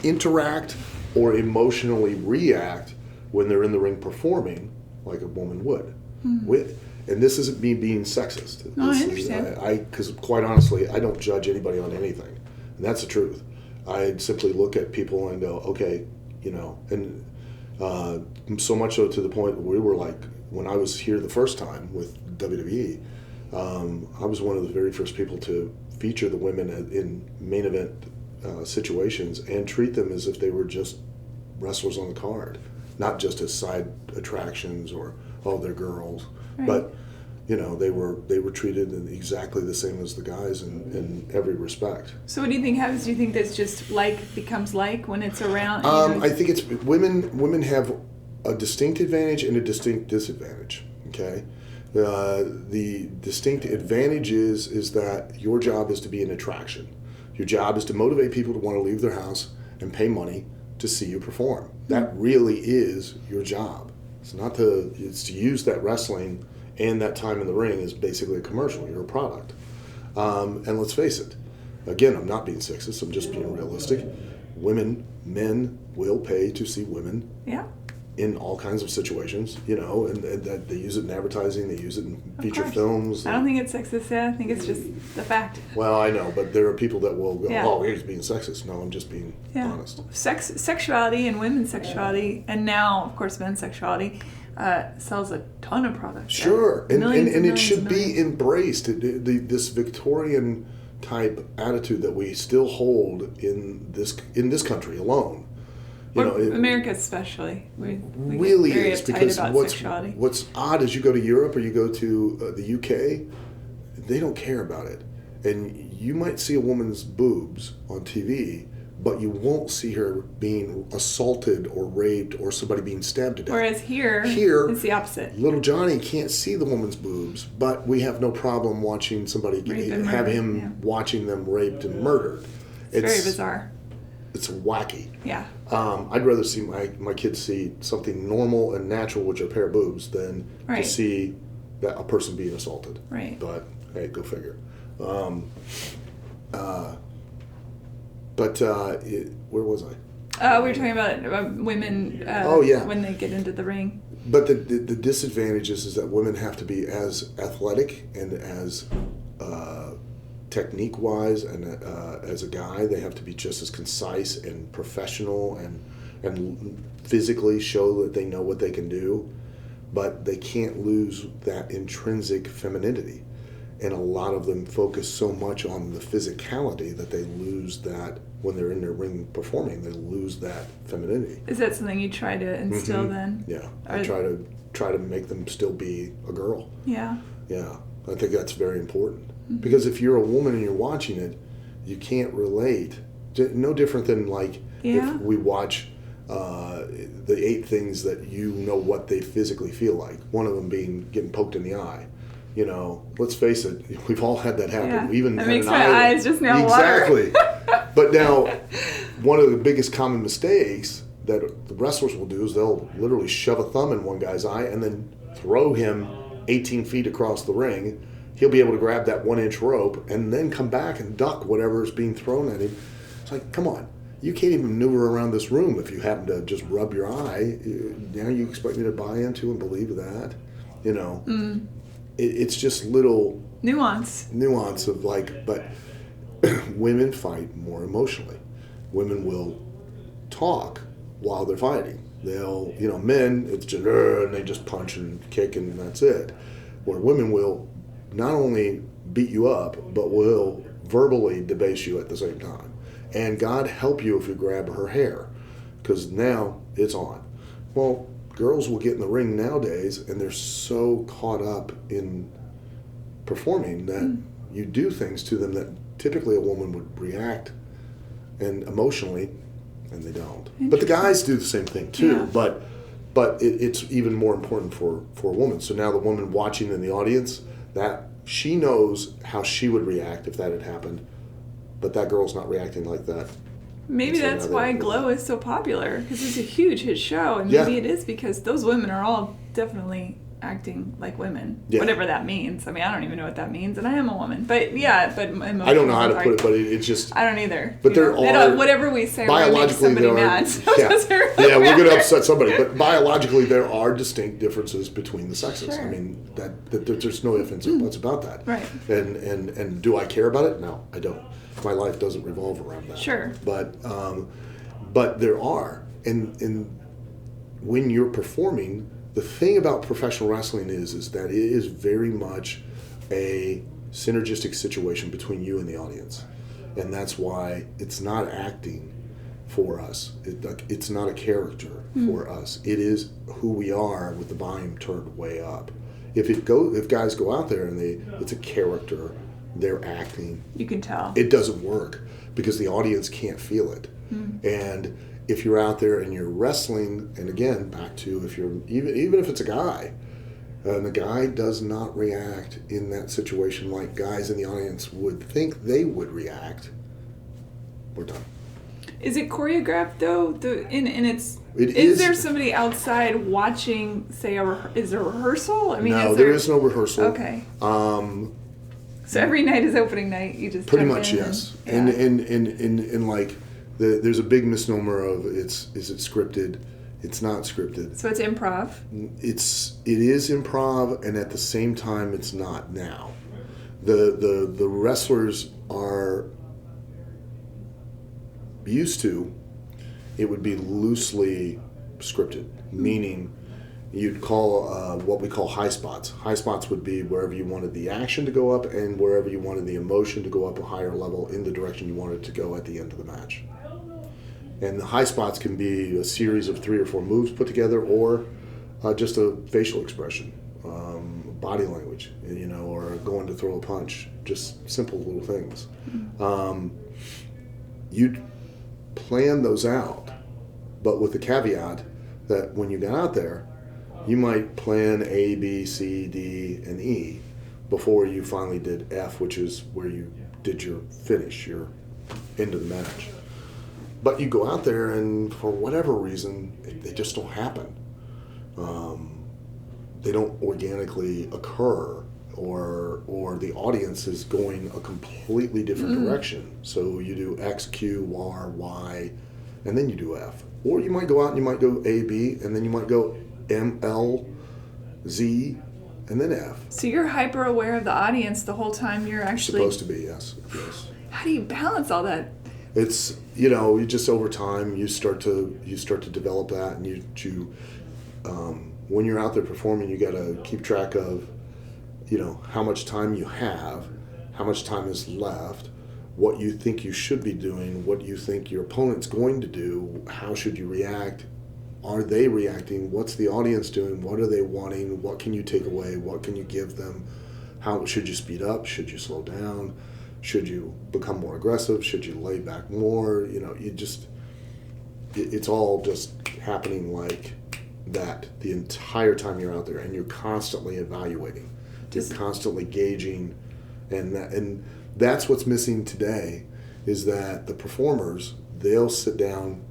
interact or emotionally react when they're in the ring performing like a woman would. And this isn't me being sexist. No, I understand. Because quite honestly, I don't judge anybody on anything, and that's the truth. I simply look at people and go, okay, and so much so to the point where we were like, when I was here the first time with WWE, I was one of the very first people to feature the women in main event situations and treat them as if they were just wrestlers on the card, not just as side attractions or they're girls. Right. But they were treated exactly the same as the guys in every respect. So what do you think happens? Do you think that's just like becomes like when it's around? I think it's women have a distinct advantage and a distinct disadvantage. Okay, the distinct advantage is that your job is to be an attraction. Your job is to motivate people to want to leave their house and pay money to see you perform. That really is your job. It's to use that wrestling and that time in the ring is basically a commercial. You're a product. And let's face it, again, I'm not being sexist, I'm just being realistic. Men will pay to see women in all kinds of situations, and that they use it in advertising, they use it in feature films. I don't think it's sexist, I think it's just the fact. Well, I know, but there are people that will go, oh, he's being sexist. No, I'm just being honest. Sexuality and women's sexuality, and now, of course, men's sexuality, sells a ton of products. Sure, and it should be embraced. This Victorian type attitude that we still hold in this country alone. America especially. We really get very is, uptight because about sexuality. What's odd is you go to Europe or you go to the UK, they don't care about it. And you might see a woman's boobs on TV, but you won't see her being assaulted or raped or somebody being stabbed to death. Whereas here it's the opposite. Little Johnny can't see the woman's boobs, but we have no problem watching somebody watching them raped and murdered. It's very bizarre. It's wacky. Yeah. I'd rather see my kids see something normal and natural, which are a pair of boobs, than to see a person being assaulted. Right. But hey, go figure. Where was I? We were talking about women when they get into the ring. But the disadvantage is that women have to be as athletic and as technique-wise and as a guy, they have to be just as concise and professional and physically show that they know what they can do. But they can't lose that intrinsic femininity. And a lot of them focus so much on the physicality that they lose that when they're in their ring performing. They lose that femininity. Is that something you try to instill then? Yeah, I try to make them still be a girl. Yeah. Yeah, I think that's very important. Mm-hmm. Because if you're a woman and you're watching it, you can't relate. No different than if we watch the 8 things that what they physically feel like. One of them being getting poked in the eye. Let's face it, we've all had that happen. Yeah. Even that makes my eyes just now exactly. water. But now, one of the biggest common mistakes that the wrestlers will do is they'll literally shove a thumb in one guy's eye and then throw him 18 feet across the ring. He'll be able to grab that 1-inch rope and then come back and duck whatever is being thrown at him. It's like, come on. You can't even maneuver around this room if you happen to just rub your eye. Now you expect me to buy into and believe that? It's just little nuance of but women fight more emotionally. Women will talk while they're fighting. They'll, men, it's just, and they just punch and kick and that's it. Where women will not only beat you up, but will verbally debase you at the same time. And God help you if you grab her hair, because now it's on. Well, girls will get in the ring nowadays and they're so caught up in performing that you do things to them that typically a woman would react and emotionally, and they don't. But the guys do the same thing too, but it's even more important for a woman. So now the woman watching in the audience, that she knows how she would react if that had happened, but that girl's not reacting like that. Maybe that's why Glow is so popular, because it's a huge hit show, and maybe it is because those women are all definitely acting like women, whatever that means. I mean, I don't even know what that means, and I am a woman. But I don't know how to put it, but it's just... I don't either. But there are... Whatever we say, we're going to make somebody mad. So we're going to upset somebody. But biologically, there are distinct differences between the sexes. Sure. I mean, that there's no ifs, ands, or buts about that. Right. And do I care about it? No, I don't. My life doesn't revolve around that. Sure. But there are. And when you're performing... The thing about professional wrestling is that it is very much a synergistic situation between you and the audience. And that's why it's not acting for us. It's not a character for us. It is who we are with the volume turned way up. If guys go out there and it's a character, they're acting, you can tell it doesn't work because the audience can't feel it. And if you're out there and you're wrestling, and again, back to if you're even if it's a guy, and the guy does not react in that situation like guys in the audience would think they would react, we're done. Is it choreographed though? Is there somebody outside watching? Say, is there a rehearsal? I mean, no, there is no rehearsal. Okay. So every night is opening night. You just pretty much yes. And like there's a big misnomer of is it scripted? It's not scripted. So it's improv. It is improv, and at the same time, it's not now. The wrestlers are used to, it would be loosely scripted, meaning you'd call what we call high spots. High spots would be wherever you wanted the action to go up and wherever you wanted the emotion to go up a higher level in the direction you wanted to go at the end of the match. And the high spots can be a series of 3 or 4 moves put together, or just a facial expression, body language, or going to throw a punch, just simple little things. You'd plan those out, but with the caveat that when you got out there, you might plan A, B, C, D, and E before you finally did F, which is where you did your finish, your end of the match. But you go out there, and for whatever reason, they just don't happen. They don't organically occur, or the audience is going a completely different direction. So you do X, Q, R, Y, and then you do F. Or you might go out and you might go A, B, and then you might go M, L, Z, and then F. So you're hyper aware of the audience the whole time you're actually... Supposed to be, yes. How do you balance all that? It's, you just over time, you start to develop that, and you when you're out there performing, you got to keep track of, how much time you have, how much time is left, what you think you should be doing, what you think your opponent's going to do, how should you react, are they reacting, what's the audience doing, what are they wanting, what can you take away, what can you give them, how should you speed up, should you slow down, should you become more aggressive, should you lay back more, it's all just happening like that the entire time you're out there, and you're constantly evaluating. You're constantly gauging, and that's what's missing today, is that the performers, they'll sit down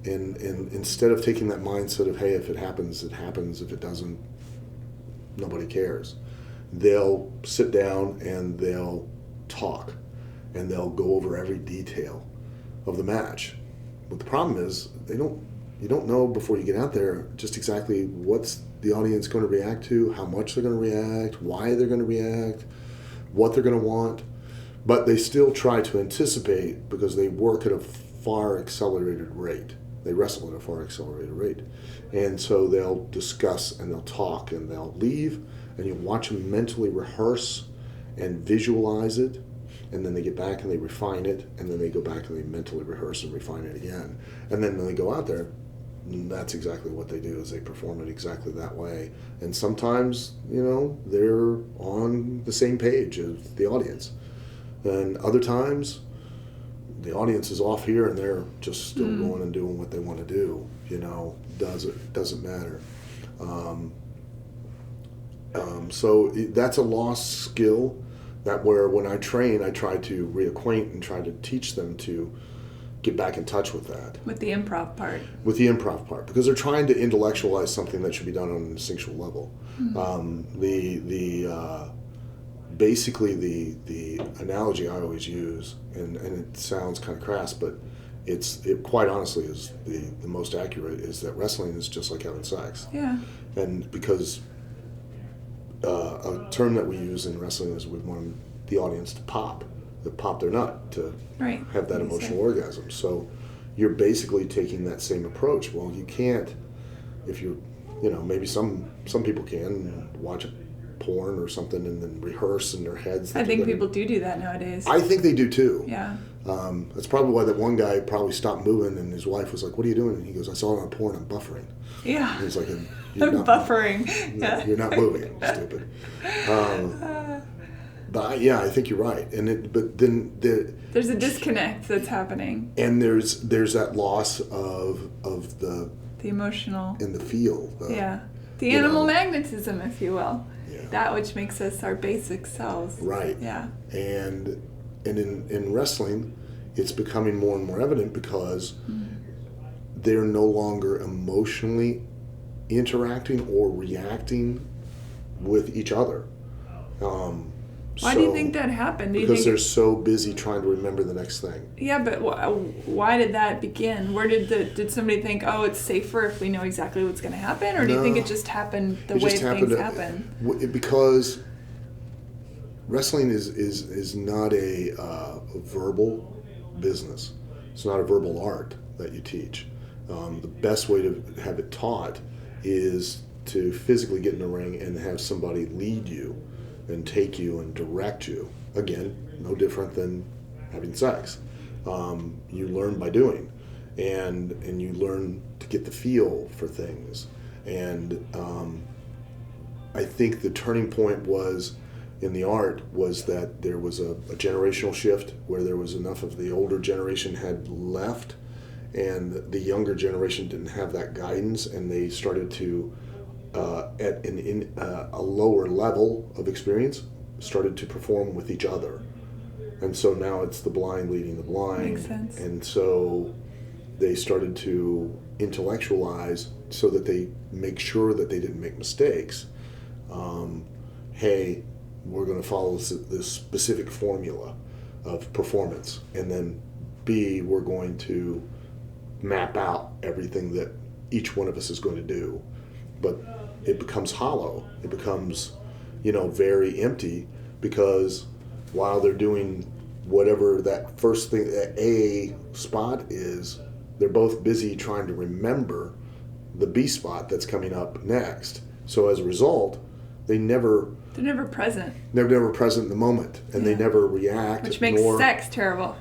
and instead of taking that mindset of, hey, if it happens, it happens, if it doesn't, nobody cares. They'll sit down and they'll talk, and they'll go over every detail of the match. But the problem is you don't know before you get out there just exactly what's the audience going to react to, how much they're going to react, why they're going to react, what they're going to want. But they still try to anticipate because they work at a far accelerated rate. They wrestle at a far accelerated rate. And so they'll discuss and they'll talk and they'll leave, and you watch them mentally rehearse and visualize it, and then they get back and they refine it, and then they go back and they mentally rehearse and refine it again. And then when they go out there, that's exactly what they do, is they perform it exactly that way. And sometimes, they're on the same page as the audience. And other times, the audience is off here and they're just still going and doing what they want to do. Doesn't matter. So that's a lost skill, that where when I train, I try to reacquaint and try to teach them to get back in touch with that. With the improv part. With the improv part, because they're trying to intellectualize something that should be done on an instinctual level. Basically the analogy I always use, and it sounds kind of crass, but it quite honestly is the most accurate, is that wrestling is just like having sex. Yeah. And because a term that we use in wrestling is we want the audience to pop their nut, to have that emotional orgasm. So you're basically taking that same approach. Well, you can't, if you're, maybe some people can watch porn or something and then rehearse in their heads. I think people do that nowadays. I think they do too. Yeah. That's probably why that one guy probably stopped moving, and his wife was like, "What are you doing?" And he goes, "I saw it on porn. I'm buffering." Yeah. And he's like, I'm buffering. Yeah. You're not moving, stupid. But I think you're right. But then there's a disconnect that's happening, and there's that loss of the emotional and the feel. The animal magnetism, if you will. Yeah. That which makes us our basic selves. Right. Yeah. And in wrestling, it's becoming more and more evident because they're no longer emotionally interacting or reacting with each other. Why do you think that happened? Because they're so busy trying to remember the next thing. Yeah, but why did that begin? Where did somebody think, oh, it's safer if we know exactly what's going to happen? Or do you think it just happened the way things happen? Because wrestling is not a verbal business. It's not a verbal art that you teach. The best way to have it taught is to physically get in the ring and have somebody lead you and take you and direct you. Again, no different than having sex. You learn by doing, and you learn to get the feel for things. And I think the turning point was in the art was that there was a generational shift where there was enough of the older generation had left, and the younger generation didn't have that guidance, and they started to at a lower level of experience, started to perform with each other. And so now it's the blind leading the blind. Makes sense. And so they started to intellectualize so that they make sure that they didn't make mistakes. Hey, we're going to follow this specific formula of performance. And then B, we're going to map out everything that each one of us is going to do. But it becomes hollow. It becomes, very empty, because while they're doing whatever that first thing, that A spot is, they're both busy trying to remember the B spot that's coming up next. So as a result, they're never present. They're never present in the moment, and they never react. Which makes sex terrible.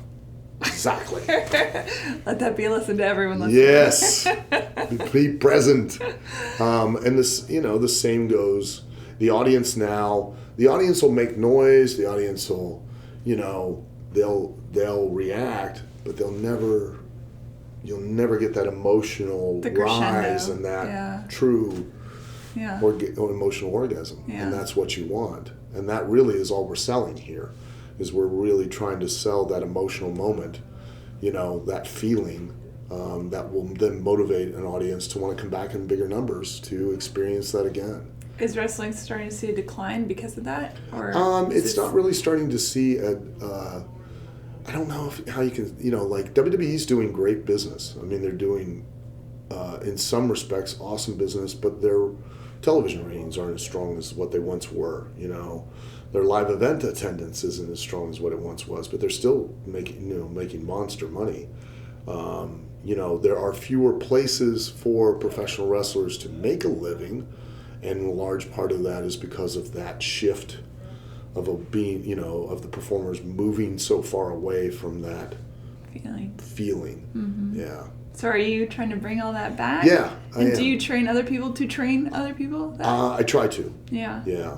Exactly. Let that be a lesson to everyone listening. Yes. Be present. And this, the same goes. The audience will make noise. The audience will, they'll react, but you'll never get that emotional rise and that true emotional orgasm. Yeah. And that's what you want. And that really is all we're selling here. Is we're really trying to sell that emotional moment, that feeling that will then motivate an audience to want to come back in bigger numbers to experience that again. Is wrestling starting to see a decline because of that? Or it's not really starting to see I don't know how you can, like WWE's doing great business. I mean, they're doing, in some respects, awesome business, but their television ratings aren't as strong as what they once were, Their live event attendance isn't as strong as what it once was, but they're still making monster money. There are fewer places for professional wrestlers to make a living, and a large part of that is because of that shift of of the performers moving so far away from that feeling. Mm-hmm. Yeah. So are you trying to bring all that back? Yeah, I am. Do you train other people to train other people? I try to. Yeah. Yeah.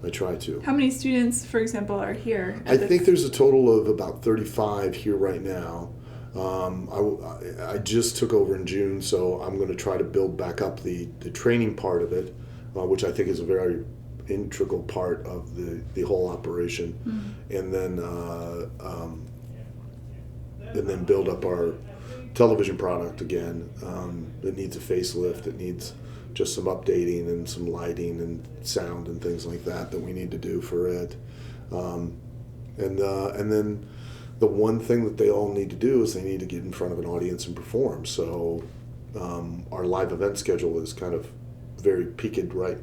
I try to. How many students, for example, are here? I think there's a total of about 35 here right now. I just took over in June, so I'm going to try to build back up the training part of it, which I think is a very integral part of the whole operation, and then build up our television product again. It needs a facelift. It needs just some updating and some lighting and sound and things like that we need to do for it. And then the one thing that they all need to do is they need to get in front of an audience and perform. So our live event schedule is kind of very peaked right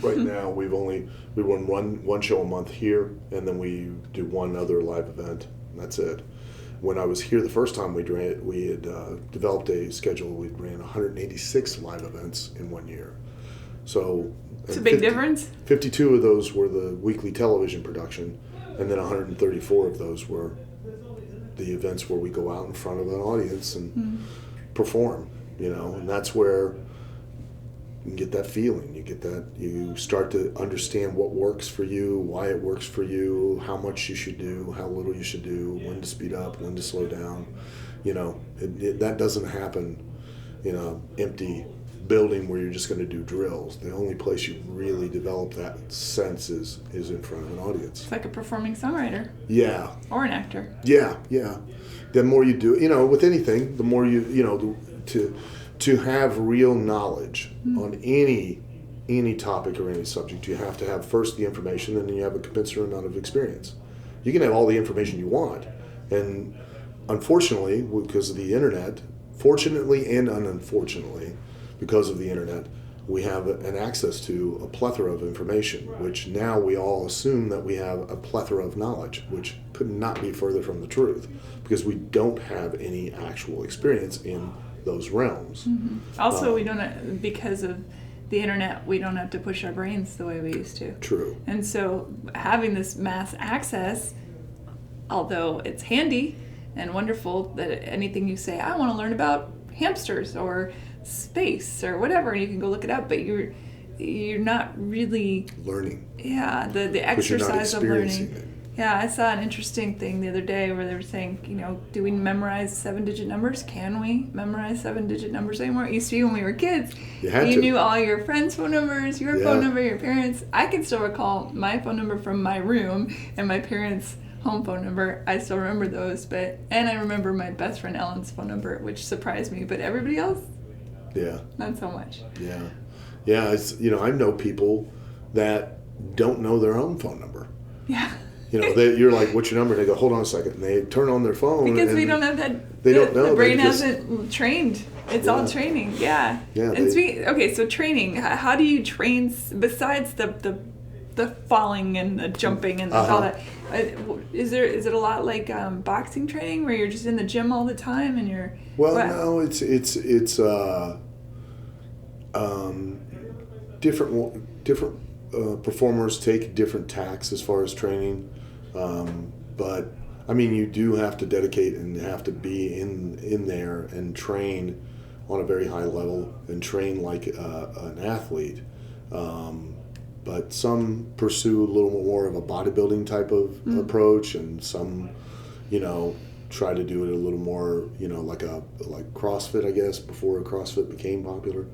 now. We run one show a month here, and then we do one other live event, and that's it. When I was here the first time, we had developed a schedule. We ran 186 live events in 1 year. So it's a big difference. 52 of those were the weekly television production, and then 134 of those were the events where we go out in front of an audience and perform, and that's where you get that feeling. You start to understand what works for you, why it works for you, how much you should do, how little you should do, when to speed up, when to slow down. That doesn't happen in an empty building where you're just going to do drills. The only place you really develop that sense is in front of an audience. It's like a performing songwriter. Yeah. Or an actor. Yeah. The more you do, with anything, the more to have real knowledge on any topic or any subject, you have to have first the information, and then you have a commensurate amount of experience. You can have all the information you want, and unfortunately, because of the internet, fortunately and unfortunately, because of the internet, we have an access to a plethora of information, which now we all assume that we have a plethora of knowledge, which could not be further from the truth, because we don't have any actual experience in those realms. Also, we don't, because of the internet, we don't have to push our brains the way we used to. True. And so having this mass access, although it's handy and wonderful that anything you say, I want to learn about hamsters or space or whatever, and you can go look it up, but you're not really learning. Yeah, the exercise of learning. Yeah, I saw an interesting thing the other day where they were saying, do we memorize 7-digit numbers? Can we memorize 7-digit numbers anymore? It used to be when we were kids. You knew all your friends' phone numbers, your phone number, your parents. I can still recall my phone number from my room and my parents' home phone number. I still remember those, and I remember my best friend Ellen's phone number, which surprised me, but everybody else? Yeah. Not so much. Yeah. Yeah, it's, I know people that don't know their own phone number. Yeah. You're like, what's your number? They go, hold on a second. And they turn on their phone. Because we don't have that. They don't know. The brain hasn't trained. It's all training. Yeah. Yeah. And so training. How do you train besides the falling and the jumping and all that? Is it a lot like boxing training where you're just in the gym all the time and you're? Well, no, it's different performers take different tacks as far as training, but I mean, you do have to dedicate and have to be in there and train on a very high level and train like an athlete. But some pursue a little more of a bodybuilding type of approach, and some, try to do it a little more, like CrossFit, I guess, before CrossFit became popular.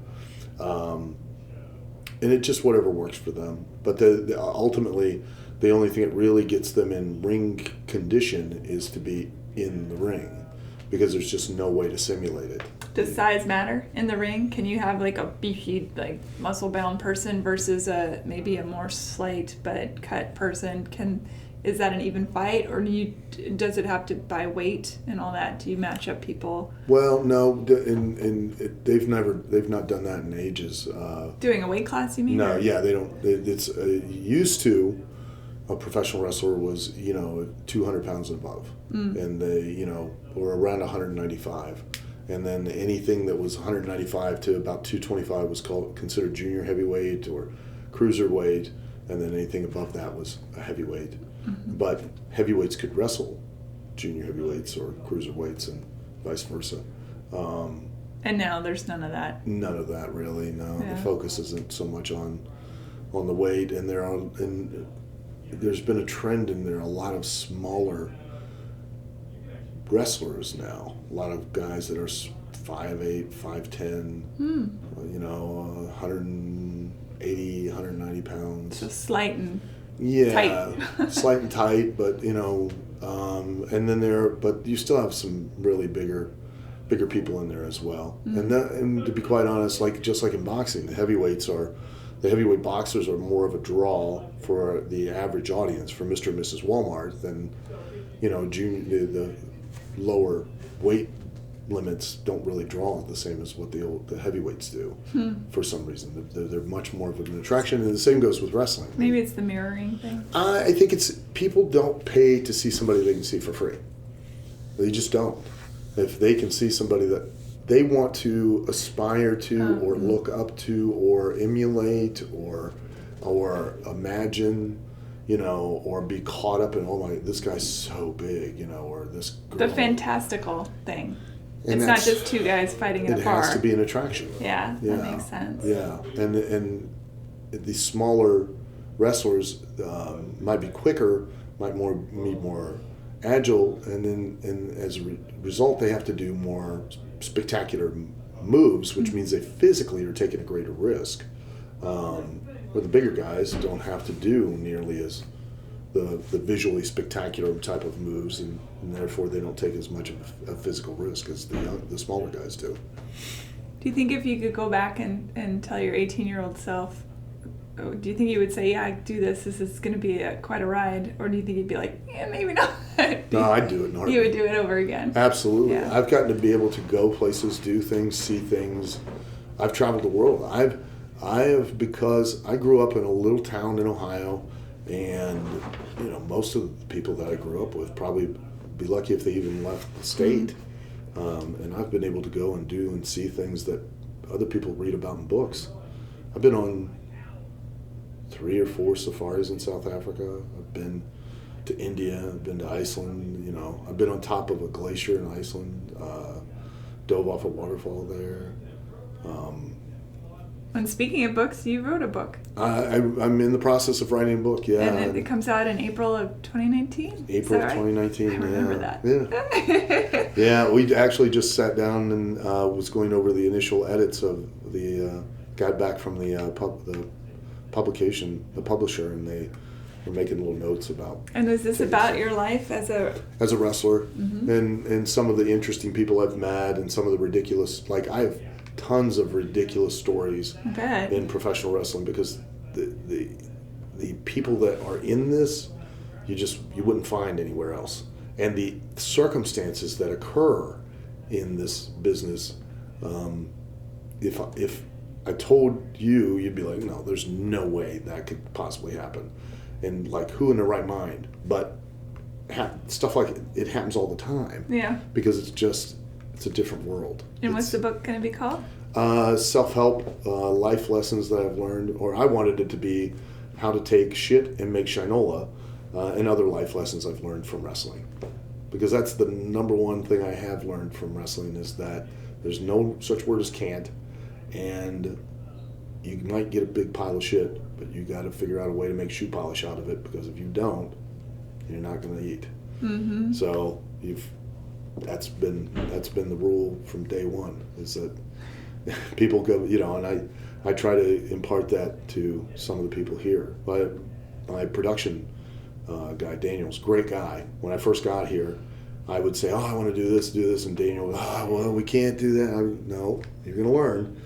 And it just whatever works for them. But ultimately, the only thing that really gets them in ring condition is to be in the ring, because there's just no way to simulate it. Does size matter in the ring? Can you have like a beefy, like muscle-bound person versus maybe a more slight but cut person? Is that an even fight, or does it have to by weight and all that? Do you match up people? Well, no, they've not done that in ages. Doing a weight class, you mean? No, yeah, they don't. It's used to. A professional wrestler was 200 pounds and above, and they were around 195, and then anything that was 195 to about 225 was considered junior heavyweight or cruiserweight, and then anything above that was a heavyweight. But heavyweights could wrestle junior heavyweights or cruiserweights and vice versa. And now there's none of that. None of that, really. No, yeah. The focus isn't so much on the weight, and there's been a trend in there. A lot of smaller wrestlers now. A lot of guys that are 5'8", 5'10", 180, 190 pounds. So slight and tight. Slight and tight, but and then but you still have some really bigger people in there as well. And to be quite honest, just like in boxing, the heavyweight boxers are more of a draw for the average audience, for Mr. and Mrs. Walmart, than the lower weight limits don't really draw the same as what the heavyweights do. For some reason. They're much more of an attraction, and the same goes with wrestling. Maybe it's the mirroring thing. I think it's people don't pay to see somebody they can see for free. They just don't. If they can see somebody that they want to aspire to or look up to or emulate or imagine, or be caught up in, oh my, this guy's so big, or this girl. The fantastical thing. And it's not just two guys fighting in a bar. It has to be an attraction. Yeah, that makes sense. Yeah, and the smaller wrestlers might be quicker, might be more agile, and as a result, they have to do more spectacular moves, which means they physically are taking a greater risk. Where the bigger guys don't have to do nearly as the visually spectacular type of moves, and therefore they don't take as much of a physical risk as the smaller guys do. Do you think if you could go back and tell your 18-year-old self, do you think you would say, yeah, I do this is going to be quite a ride? Or do you think you'd be like, yeah, maybe not? No, I'd do it in a heartbeat. You would do it over again? Absolutely. Yeah. I've gotten to be able to go places, do things, see things. I've traveled the world. I have, because I grew up in a little town in Ohio, and most of the people that I grew up with probably be lucky if they even left the state. And I've been able to go and do and see things that other people read about in books. I've been on 3 or 4 safaris in South Africa. I've been to India. I've been to Iceland. I've been on top of a glacier in Iceland. Dove off a waterfall there. And speaking of books, you wrote a book. I'm in the process of writing a book, yeah. And it comes out in April of 2019? April of 2019, I remember that. Yeah. Yeah, we actually just sat down and was going over the initial edits of the got back from the publication, the publisher, and they were making little notes about. And is this about your life as a wrestler, and some of the interesting people I've met, and some of the ridiculous, like I have tons of ridiculous stories in professional wrestling, because the people that are in this, you wouldn't find anywhere else, and the circumstances that occur in this business. If I told you, you'd be like, no, there's no way that could possibly happen, and like, who in their right mind? But stuff like it happens all the time. Yeah. Because it's a different world. And what's the book going to be called? Self-help, life lessons that I've learned, or I wanted it to be how to take shit and make shinola, and other life lessons I've learned from wrestling. Because that's the number one thing I have learned from wrestling, is that there's no such word as can't, and you might get a big pile of shit, but you got to figure out a way to make shoe polish out of it, because if you don't, you're not going to eat. Mm-hmm. So that's been the rule from day one, is that people go, and I try to impart that to some of the people here. My production guy, Daniel's a great guy. When I first got here, I would say, I want to do this, and Daniel would, well, we can't do that. No, you're going to learn.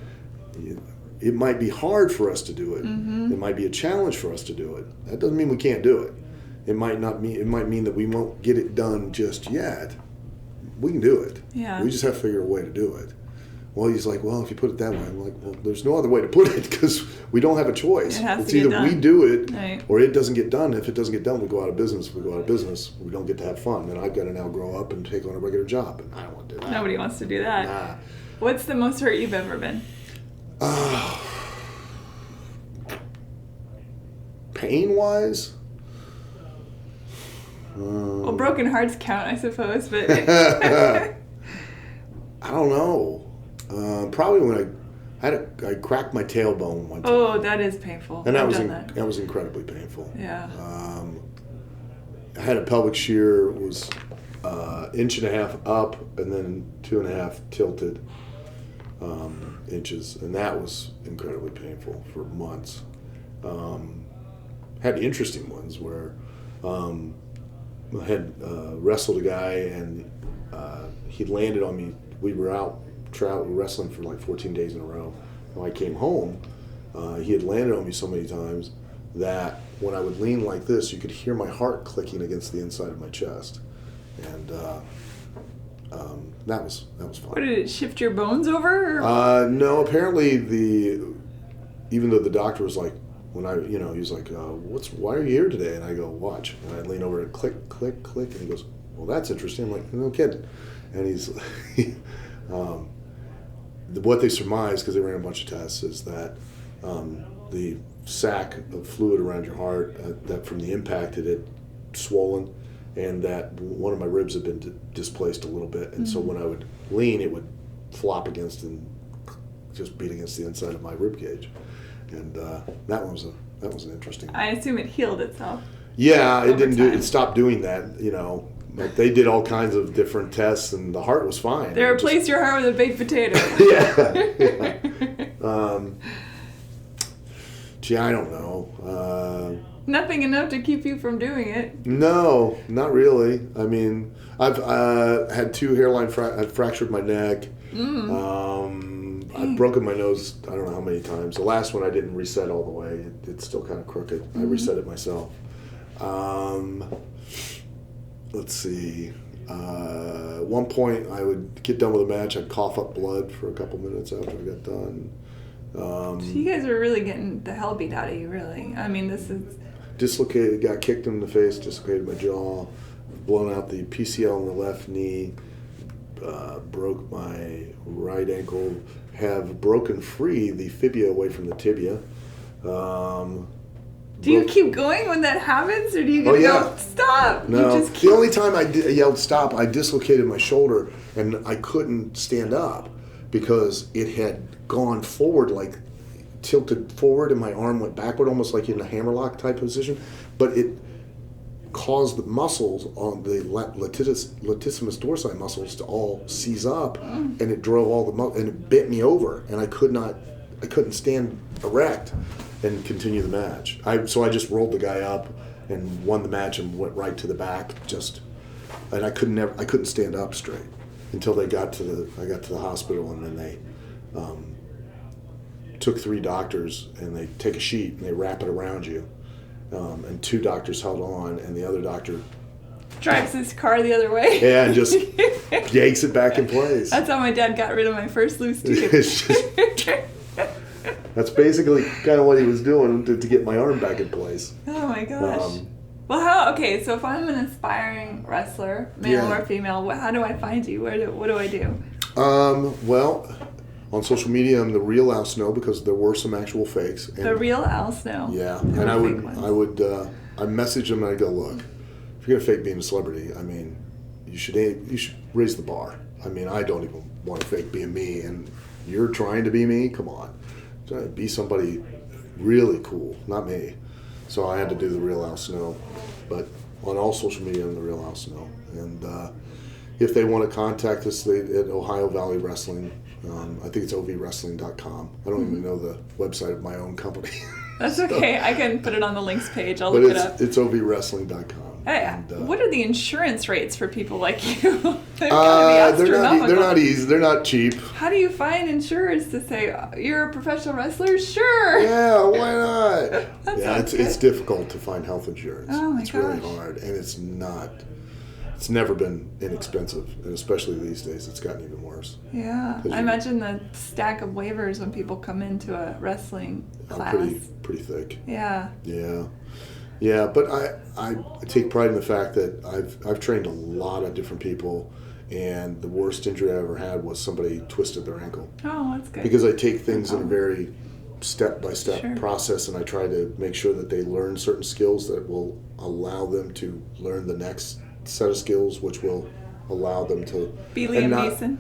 It might be hard for us to do it. Mm-hmm. It might be a challenge for us to do it. That doesn't mean we can't do it. It might mean that we won't get it done just yet. We can do it. Yeah. We just have to figure a way to do it. Well, he's like, well, if you put it that way, I'm like, well, there's no other way to put it, because we don't have a choice. It's either we do it, or it doesn't get done. If it doesn't get done, we go out of business. If we go out of business, we don't get to have fun. And I've got to now grow up and take on a regular job, and I don't want to do that. Nobody wants to do that. Nah. What's the most hurt you've ever been? Pain-wise? Well, broken hearts count, I suppose, but I don't know. Probably when I cracked my tailbone one time. Oh, that is painful. And that was incredibly painful. Yeah. I had a pelvic shear. It was 1.5 inches up and then 2.5 tilted inches, and that was incredibly painful for months. Had interesting ones where I had wrestled a guy, and he landed on me. We were out wrestling for like 14 days in a row. When I came home, he had landed on me so many times that when I would lean like this, you could hear my heart clicking against the inside of my chest, and that was fun. What, did it shift your bones over? Or? No, apparently even though the doctor was like, when he was like, why are you here today? And I go, watch. And I lean over and click, click, click, and he goes, well, that's interesting. I'm like, no kidding. And he's, what they surmised, because they ran a bunch of tests, is that the sac of fluid around your heart that from the impact it had swollen, and that one of my ribs had been displaced a little bit, and so when I would lean, it would flop against and just beat against the inside of my rib cage, and that was an interesting. I assume it healed itself. Yeah, it didn't do. It stopped doing that. But they did all kinds of different tests, and the heart was fine. They replaced your heart with a baked potato. Yeah. Gee, I don't know. Nothing enough to keep you from doing it. No, not really. I mean, I've had 2 hairline I've fractured my neck. I've broken my nose, I don't know how many times. The last one I didn't reset all the way. It's still kind of crooked. I reset it myself. Let's see. At one point, I would get done with a match. I'd cough up blood for a couple minutes after I got done. So you guys are really getting the hell beat out of you, really. I mean, this is... Dislocated, got kicked in the face, dislocated my jaw, blown out the PCL in the left knee, broke my right ankle, have broken free the fibula away from the tibia. Do you keep going when that happens, or do you go, stop? No, the only time I yelled stop, I dislocated my shoulder, and I couldn't stand up because it had gone forward, like tilted forward, and my arm went backward, almost like in a hammerlock type position, but it caused the muscles on the latissimus dorsi muscles to all seize up, and it drove all the and it bent me over, and I couldn't stand erect and continue the match. So I just rolled the guy up and won the match and went right to the back. And I couldn't stand up straight until I got to the hospital, and then they took 3 doctors, and they take a sheet and they wrap it around you, and 2 doctors held on, and the other doctor drives his car the other way. Yeah, and just yanks it back in place. That's how my dad got rid of my first loose tooth. That's basically kind of what he was doing to get my arm back in place. Oh my gosh. So if I'm an aspiring wrestler, male or female, how do I find you? What do I do? Well, on social media, I'm the real Al Snow, because there were some actual fakes. And, the real Al Snow. Yeah, and I message them and I go, look, if you're gonna fake being a celebrity, I mean, you should raise the bar. I mean, I don't even want to fake being me, and you're trying to be me. Come on. Be somebody really cool, not me. So I had to do the real Al Snow. But on all social media, I'm the real Al Snow. And if they want to contact us at Ohio Valley Wrestling, I think it's ovwrestling.com. I don't even know the website of my own company. That's okay. I can put it on the links page. I'll look it up. It's ovwrestling.com. Hey, what are the insurance rates for people like you? They're not easy. They're not cheap. How do you find insurers to say, you're a professional wrestler? Sure. Yeah, why not? It's difficult to find health insurance. Oh my gosh. It's really hard, and it's never been inexpensive, and especially these days, it's gotten even worse. Yeah, I imagine the stack of waivers when people come into a wrestling class. Pretty thick. Yeah. Yeah, but I take pride in the fact that I've trained a lot of different people, and the worst injury I ever had was somebody twisted their ankle. Oh, that's good. Because I take things in a very step-by-step process, and I try to make sure that they learn certain skills that will allow them to learn the next set of skills, which will allow them to... Be Liam Neeson.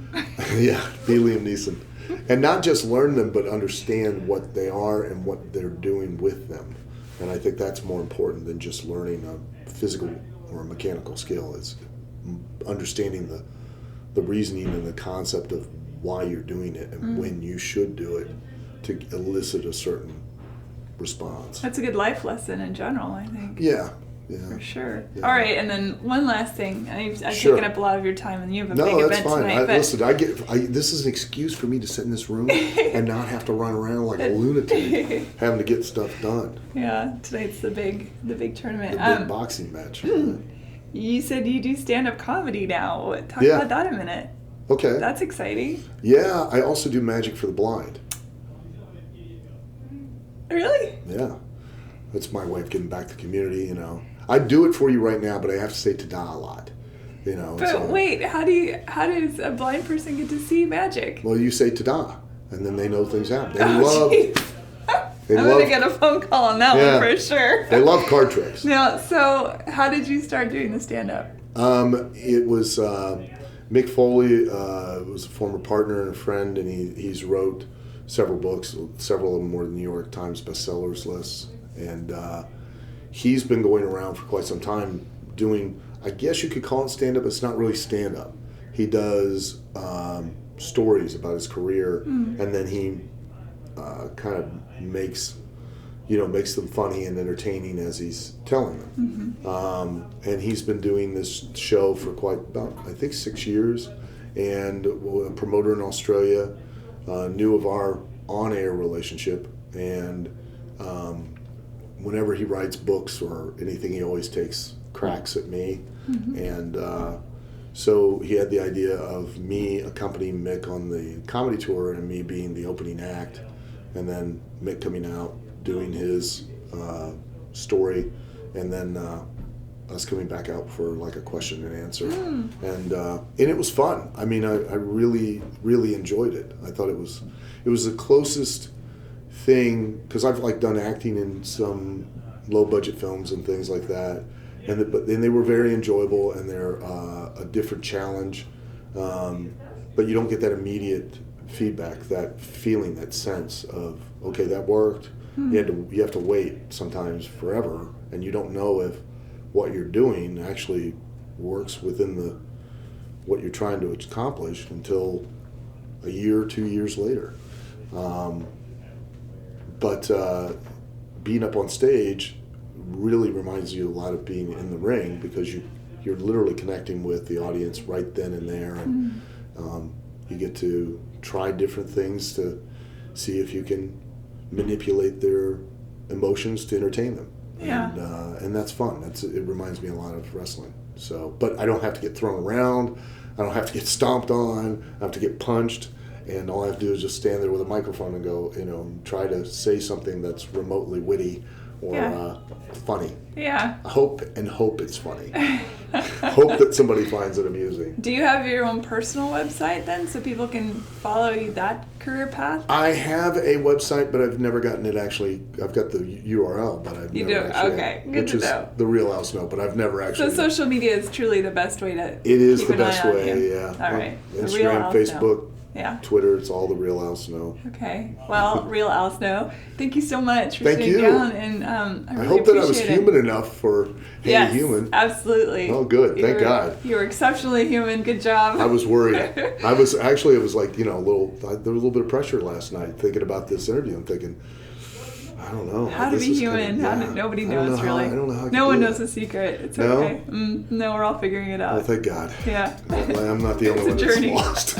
Yeah, be Liam Neeson. And not just learn them, but understand what they are and what they're doing with them. And I think that's more important than just learning a physical or a mechanical skill. It's understanding the reasoning and the concept of why you're doing it and when you should do it to elicit a certain response. That's a good life lesson in general, I think. Yeah. For sure. Yeah. All right, and then one last thing. I've taken up a lot of your time, and you have a big event tonight. Listen, this is an excuse for me to sit in this room and not have to run around like a lunatic having to get stuff done. Yeah, tonight's the big tournament. The big boxing match. You said you do stand-up comedy now. Talk about that a minute. Okay. That's exciting. Yeah, I also do Magic for the Blind. Really? Yeah. That's my way of giving back to the community, you know. I do it for you right now, but I have to say ta-da a lot, you know. But wait, how does a blind person get to see magic? Well, you say ta-da, and then they know things happen. I'm going to get a phone call on that one for sure. They love card tricks. Yeah. So how did you start doing the stand-up? It was Mick Foley was a former partner and a friend, and he's wrote several books. Several of them were New York Times bestsellers lists. And he's been going around for quite some time doing, I guess you could call it stand-up. It's not really stand-up. He does stories about his career, and then he kind of makes them funny and entertaining as he's telling them. And he's been doing this show for quite about, I think, 6 years. And a promoter in Australia knew of our on-air relationship, and whenever he writes books or anything, he always takes cracks at me. And so he had the idea of me accompanying Mick on the comedy tour and me being the opening act, and then Mick coming out doing his story, and then us coming back out for like a question and answer. And it was fun. I mean, I really, really enjoyed it. I thought it was the closest thing, because I've like done acting in some low budget films and things like that, but they were very enjoyable, and they're a different challenge, but you don't get that immediate feedback, that feeling, that sense of, okay, that worked. You have to wait sometimes forever, and you don't know if what you're doing actually works within what you're trying to accomplish until a year or 2 years later. But being up on stage really reminds you a lot of being in the ring, because you're literally connecting with the audience right then and there, and you get to try different things to see if you can manipulate their emotions to entertain them. And that's fun. It reminds me a lot of wrestling. So, but I don't have to get thrown around. I don't have to get stomped on. I have to get punched. And all I have to do is just stand there with a microphone and go, try to say something that's remotely witty or funny. Yeah. Hope it's funny. Hope that somebody finds it amusing. Do you have your own personal website then, so people can follow you that career path? I have a website, but I've never gotten it actually. I've got the URL, but I've never actually. Okay, good to know. The real Al Snow, but I've never actually. So social media is truly the best way to. It is the best way, yeah. All right. Instagram, Facebook. Yeah. Twitter, it's all the real Al Snow. Okay. Well, real Al Snow, thank you so much for sitting down. And I hope that I was human enough for Hey Human. Absolutely. Oh, good. Thank God. You were exceptionally human. Good job. I was worried. It was like, there was a little bit of pressure last night thinking about this interview. I'm thinking, I don't know. How to be human. Nobody knows, really. I don't know how no one knows the secret. It's okay. No, we're all figuring it out. Well, thank God. Yeah. I'm not the only one that's lost.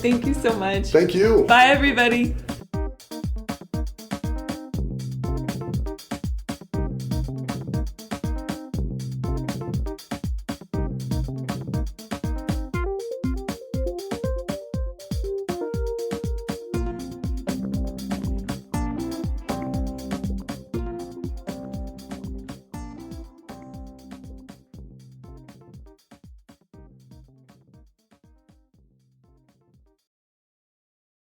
Thank you so much. Thank you. Bye, everybody.